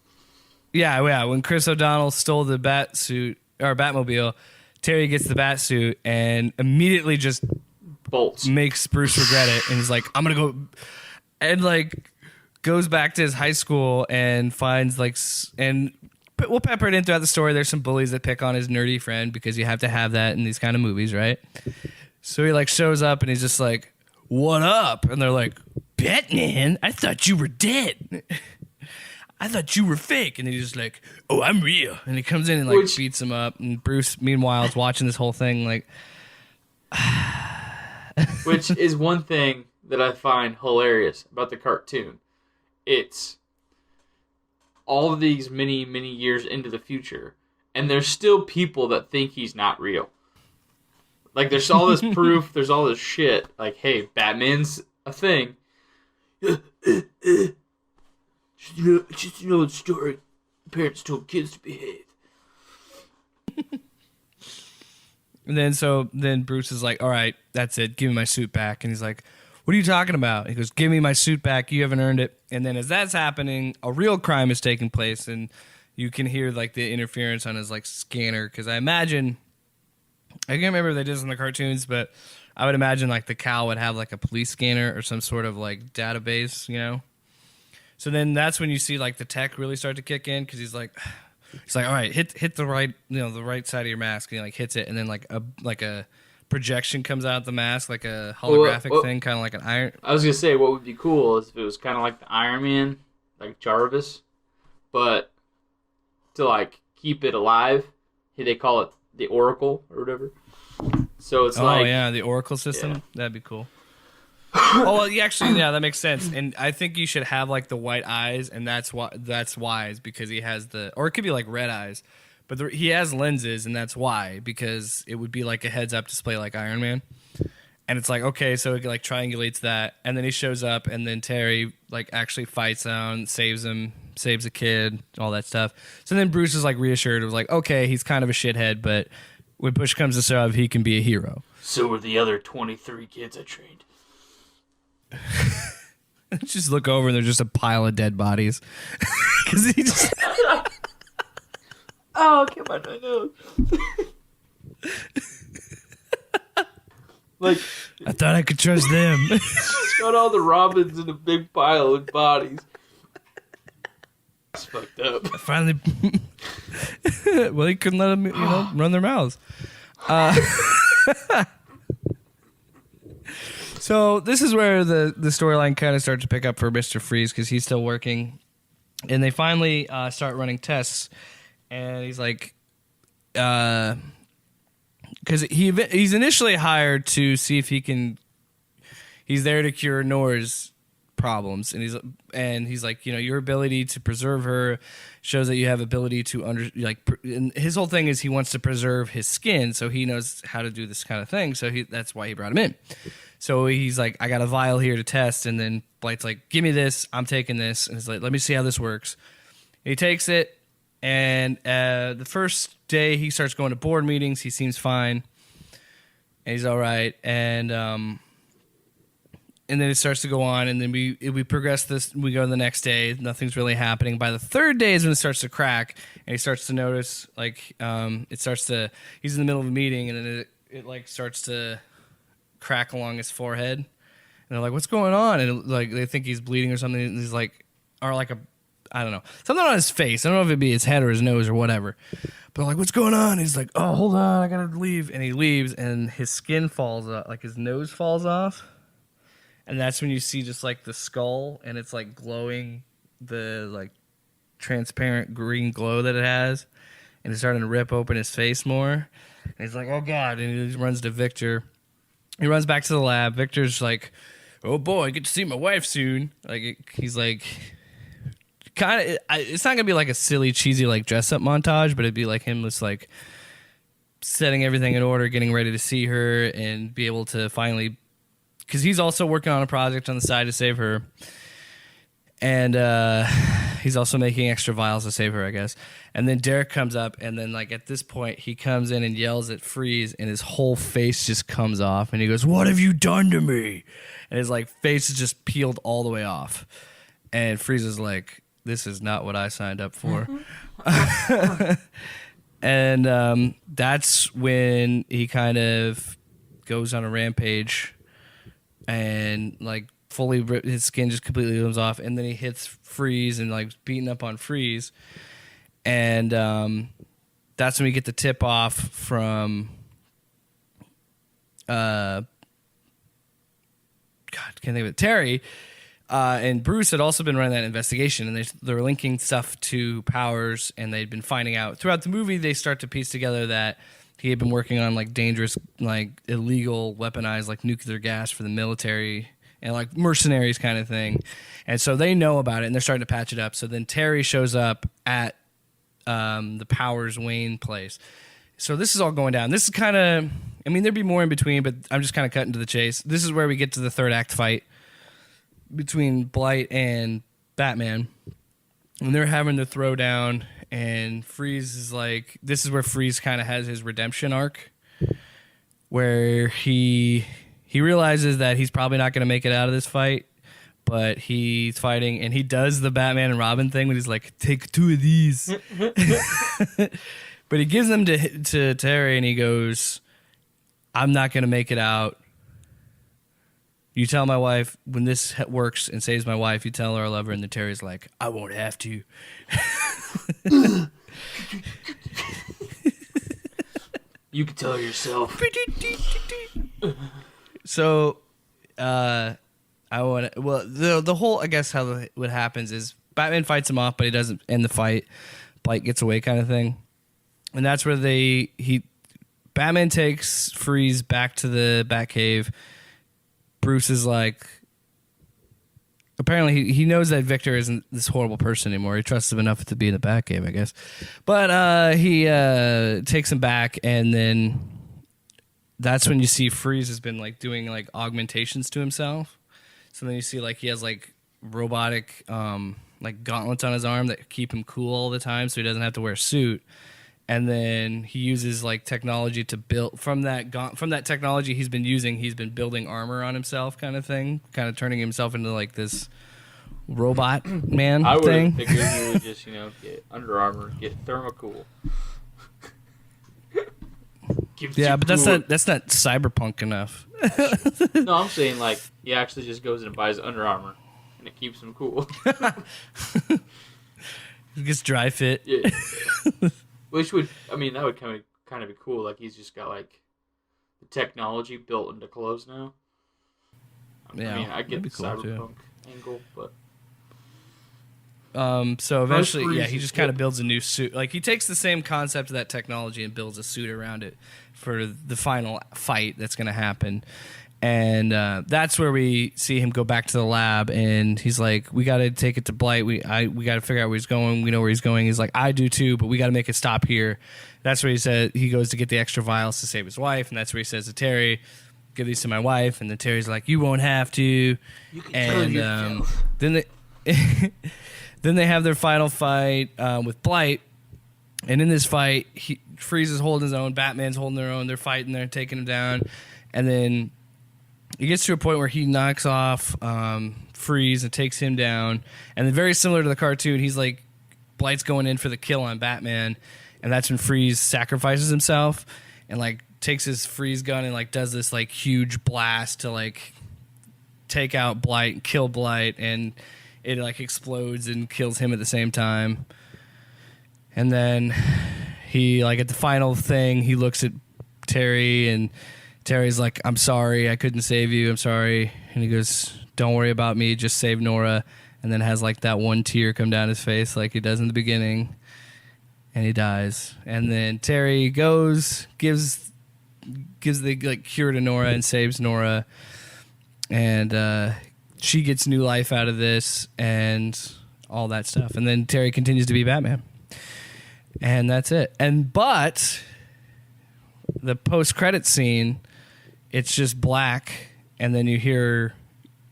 Yeah, when Chris O'Donnell stole the bat suit, or Batmobile, Terry gets the bat suit and immediately just Bolts. makes Bruce regret it, and he's like, "I'm gonna go," and goes back to his high school and finds and we'll pepper it in throughout the story. There's some bullies that pick on his nerdy friend because you have to have that in these kind of movies, right? So he shows up and he's just like, "What up?" And they're like, "Batman, I thought you were dead. I thought you were fake." And he's just like, "Oh, I'm real." And he comes in and beats him up. And Bruce, meanwhile, is watching this whole thing which is one thing that I find hilarious about the cartoon. It's all of these many, many years into the future, and there's still people that think he's not real. There's all this proof, there's all this shit. Hey, Batman's a thing. Just an old story. Parents told kids to behave. And then Bruce is like, "All right, that's it. Give me my suit back." And he's like, "What are you talking about?" He goes, "Give me my suit back. You haven't earned it." And then as that's happening, a real crime is taking place, and you can hear the interference on his scanner. Because I imagine, I can't remember if they did this in the cartoons, but I would imagine the cow would have a police scanner or some sort of database, So then that's when you see the tech really start to kick in, because he's like, "All right, hit the right, the right side of your mask," and he hits it, and then a projection comes out of the mask, a holographic thing, kind of like an iron. I was gonna say, what would be cool is if it was kind of like the Iron Man, like Jarvis, but to keep it alive, they call it the Oracle or whatever. So it's the Oracle system. Yeah. That'd be cool. Oh, well, that makes sense. And I think you should have the white eyes, and that's wise, because he has or it could be red eyes, but he has lenses, and that's why, because it would be a heads up display like Iron Man. And it's okay, so it triangulates that, and then he shows up, and then Terry actually fights out, saves him, saves a kid, all that stuff. So then Bruce is reassured, of okay, he's kind of a shithead, but when push comes to shove, he can be a hero. So were the other 23 kids I trained. Just look over and there's just a pile of dead bodies. Because he just. Oh, come on, I know. I thought I could trust them. Just got all the Robins in a big pile of bodies. It's fucked up. I finally. Well, he couldn't let them, run their mouths. So this is where the storyline kind of starts to pick up for Mr. Freeze, because he's still working, and they finally start running tests, and he's because he's initially hired to see if he's there to cure Nora's problems, and he's your ability to preserve her shows that you have ability to and his whole thing is he wants to preserve his skin, so he knows how to do this kind of thing, so that's why he brought him in. So he's I got a vial here to test, and then Blight's "Give me this, I'm taking this," and he's "Let me see how this works." And he takes it, and the first day he starts going to board meetings, he seems fine, and he's all right, and then it starts to go on, and then we progress this. We go to the next day, nothing's really happening. By the third day is when it starts to crack, and he starts to notice it starts to. He's in the middle of a meeting, and then it starts to crack along his forehead, and they're "What's going on?" And they think he's bleeding or something, and he's I don't know, something on his face. I don't know if it'd be his head or his nose or whatever, but "What's going on?" And he's "Oh, hold on, I gotta leave," and he leaves, and his skin falls off, his nose falls off, and that's when you see just the skull, and it's glowing, the transparent green glow that it has, and it's starting to rip open his face more, and he's "Oh God," and he runs to Victor. He runs back to the lab. Victor's "Oh boy, I get to see my wife soon." He's kind of. It's not gonna be a silly, cheesy dress up montage, but it'd be him just setting everything in order, getting ready to see her, and be able to finally, because he's also working on a project on the side to save her, and he's also making extra vials to save her, I guess. And then Derek comes up, and then at this point he comes in and yells at Freeze, and his whole face just comes off, and he goes, "What have you done to me?" And his face is just peeled all the way off, and Freeze is "This is not what I signed up for." And that's when he kind of goes on a rampage and his skin just completely comes off, and then he hits Freeze and like beating up on Freeze, and that's when we get the tip off from God, can't think of it, Terry. And Bruce had also been running that investigation, and they were linking stuff to Powers, and they'd been finding out throughout the movie. They start to piece together that he had been working on like dangerous, like illegal, weaponized, like nuclear gas for the military and like mercenaries kind of thing. And so they know about it, and they're starting to patch it up. So then Terry shows up at the Powers Wayne place. So this is all going down. This is kind of, I mean, there'd be more in between, but I'm just kind of cutting to the chase. This is where we get to the third act fight between Blight and Batman, and they're having the throwdown, and Freeze is like, this is where Freeze kind of has his redemption arc, where he realizes that he's probably not going to make it out of this fight, but he's fighting, and he does the Batman and Robin thing when he's like, take 2 of these. But he gives them to Terry, and he goes, I'm not going to make it out. You tell my wife, when this works and saves my wife, you tell her I love her, and the Terry's like, I won't have to. You can tell her yourself. So, I want to, well, the whole, I guess how what happens is Batman fights him off, but he doesn't end the fight. Blight gets away kind of thing. And that's where Batman takes Freeze back to the Batcave. Bruce is like, apparently he knows that Victor isn't this horrible person anymore. He trusts him enough to be in the Batcave, I guess. But he takes him back, and then that's when you see Freeze has been like doing like augmentations to himself. So then you see like he has like robotic like gauntlets on his arm that keep him cool all the time, so he doesn't have to wear a suit. And then he uses like technology to build from that technology he's been using. He's been building armor on himself, kind of thing, kind of turning himself into like this robot man I would thing. have figured you would just, get Under Armour, get Thermocool. Yeah, but that's not cyberpunk enough. No, I'm saying like he actually just goes and buys Under Armour, and it keeps him cool. He gets dry fit. Yeah. Which would, that would kind of be cool. Like he's just got like the technology built into clothes now. Yeah, I get the cool cyberpunk angle, but so eventually, he just kind of builds a new suit. Like he takes the same concept of that technology and builds a suit around it for the final fight that's going to happen. And that's where we see him go back to the lab, and he's like, "We got to take it to Blight. We got to figure out where he's going. We know where he's going." He's like, "I do too, but we got to make it stop here." That's where he said he goes to get the extra vials to save his wife, and that's where he says to Terry, "Give these to my wife." And then Terry's like, "You won't have to." You can then they have their final fight with Blight, and in this fight, Freeze is holding his own, Batman's holding their own. They're fighting, they're taking him down, and then it gets to a point where he knocks off Freeze and takes him down. And then very similar to the cartoon, he's like, Blight's going in for the kill on Batman. And that's when Freeze sacrifices himself and like takes his freeze gun and like does this like huge blast to like take out Blight and kill Blight. And it like explodes and kills him at the same time. And then he like at the final thing, he looks at Terry, and Terry's like, "I'm sorry, I couldn't save you. I'm sorry." And he goes, "Don't worry about me. Just save Nora." And then has like that one tear come down his face like he does in the beginning. And he dies. And then Terry goes, gives the like cure to Nora and saves Nora. And she gets new life out of this and all that stuff. And then Terry continues to be Batman. And that's it. But the post-credit scene, it's just black, and then you hear,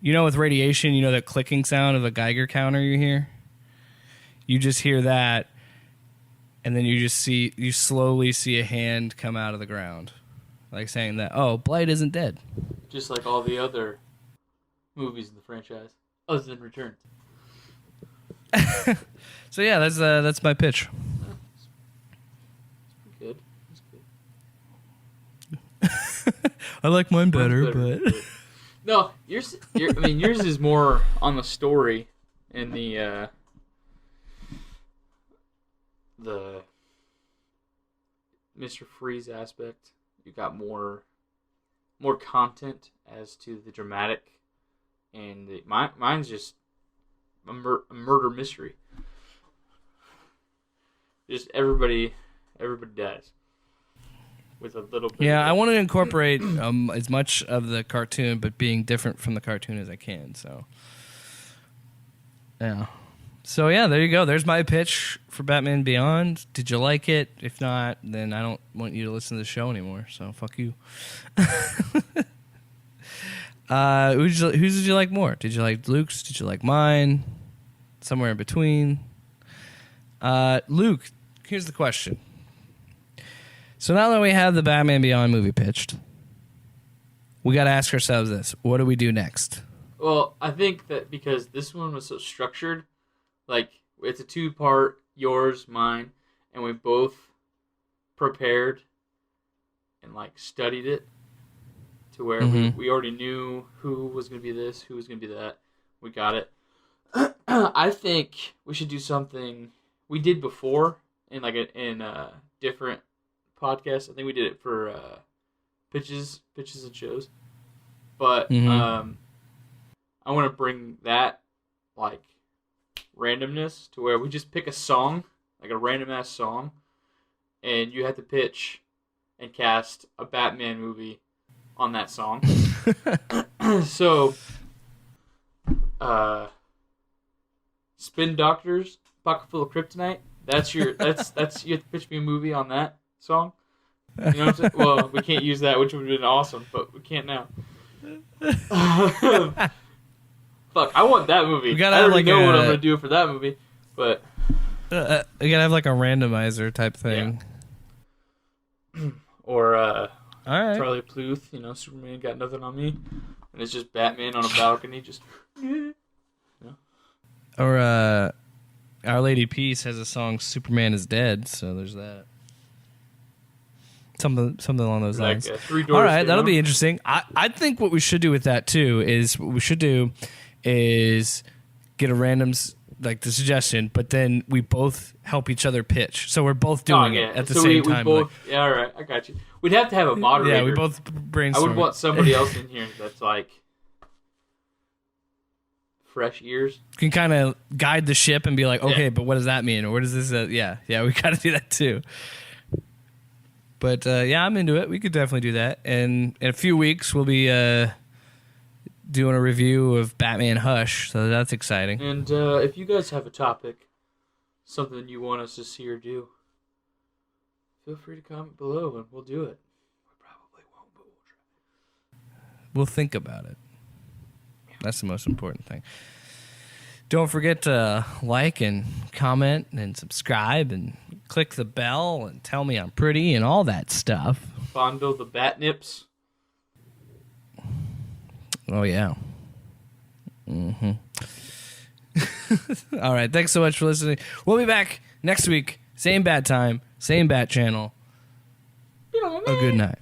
with radiation, that clicking sound of a Geiger counter you hear? You just hear that, and then you slowly see a hand come out of the ground. Like saying that, oh, Blight isn't dead. Just like all the other movies in the franchise, other than Returns. So yeah, that's my pitch. Good. That's good. I like mine better, but No, yours is more on the story and the Mr. Freeze aspect. You got more content as to the dramatic, and mine's just a murder mystery. Just everybody dies with a little bit. Yeah, I want to incorporate as much of the cartoon, but being different from the cartoon as I can. So, yeah. So yeah, there you go. There's my pitch for Batman Beyond. Did you like it? If not, then I don't want you to listen to the show anymore. So fuck you. Who did you like more? Did you like Luke's? Did you like mine? Somewhere in between. Luke, here's the question. So now that we have the Batman Beyond movie pitched, we got to ask ourselves this: what do we do next? Well, I think that because this one was so structured, like it's a 2-part, yours, mine, and we both prepared and like studied it to where we already knew who was going to be this, who was going to be that. We got it. I think we should do something we did before in a different podcast. I think we did it for pitches and shows. But I want to bring that like randomness to where we just pick a song, like a random ass song, and you have to pitch and cast a Batman movie on that song. So, Spin Doctors, Pocket Full of Kryptonite. That's you have to pitch me a movie on that song. You know what I'm saying? Well, we can't use that, which would have been awesome, but we can't now. Fuck, I want that movie. I already know what I'm gonna do for that movie, but we gotta have like a randomizer type thing. Yeah. Or all right. Charlie Pluth, Superman got nothing on me, and it's just Batman on a balcony, just. Or Our Lady Peace has a song "Superman is Dead," so there's that. Something along those lines. All right, that'll be interesting. I think what we should do with that too is get a random like the suggestion, but then we both help each other pitch. So we're both doing it at the same time. Yeah, all right, I got you. We'd have to have a moderator. Yeah, we both brainstorm. I would want somebody else in here that's like fresh ears. Can kind of guide the ship and be like, okay, but what does that mean? Or what does this? Yeah, we got to do that too. But yeah, I'm into it. We could definitely do that. And in a few weeks, we'll be doing a review of Batman Hush, so that's exciting. And if you guys have a topic, something you want us to see or do, feel free to comment below and we'll do it. We probably won't, but we'll try. We'll think about it. That's the most important thing. Don't forget to like and comment and subscribe and click the bell and tell me I'm pretty and all that stuff. Fondle the bat nips. Oh, yeah. Mm-hmm. All right. Thanks so much for listening. We'll be back next week. Same bat time, same bat channel. A good night.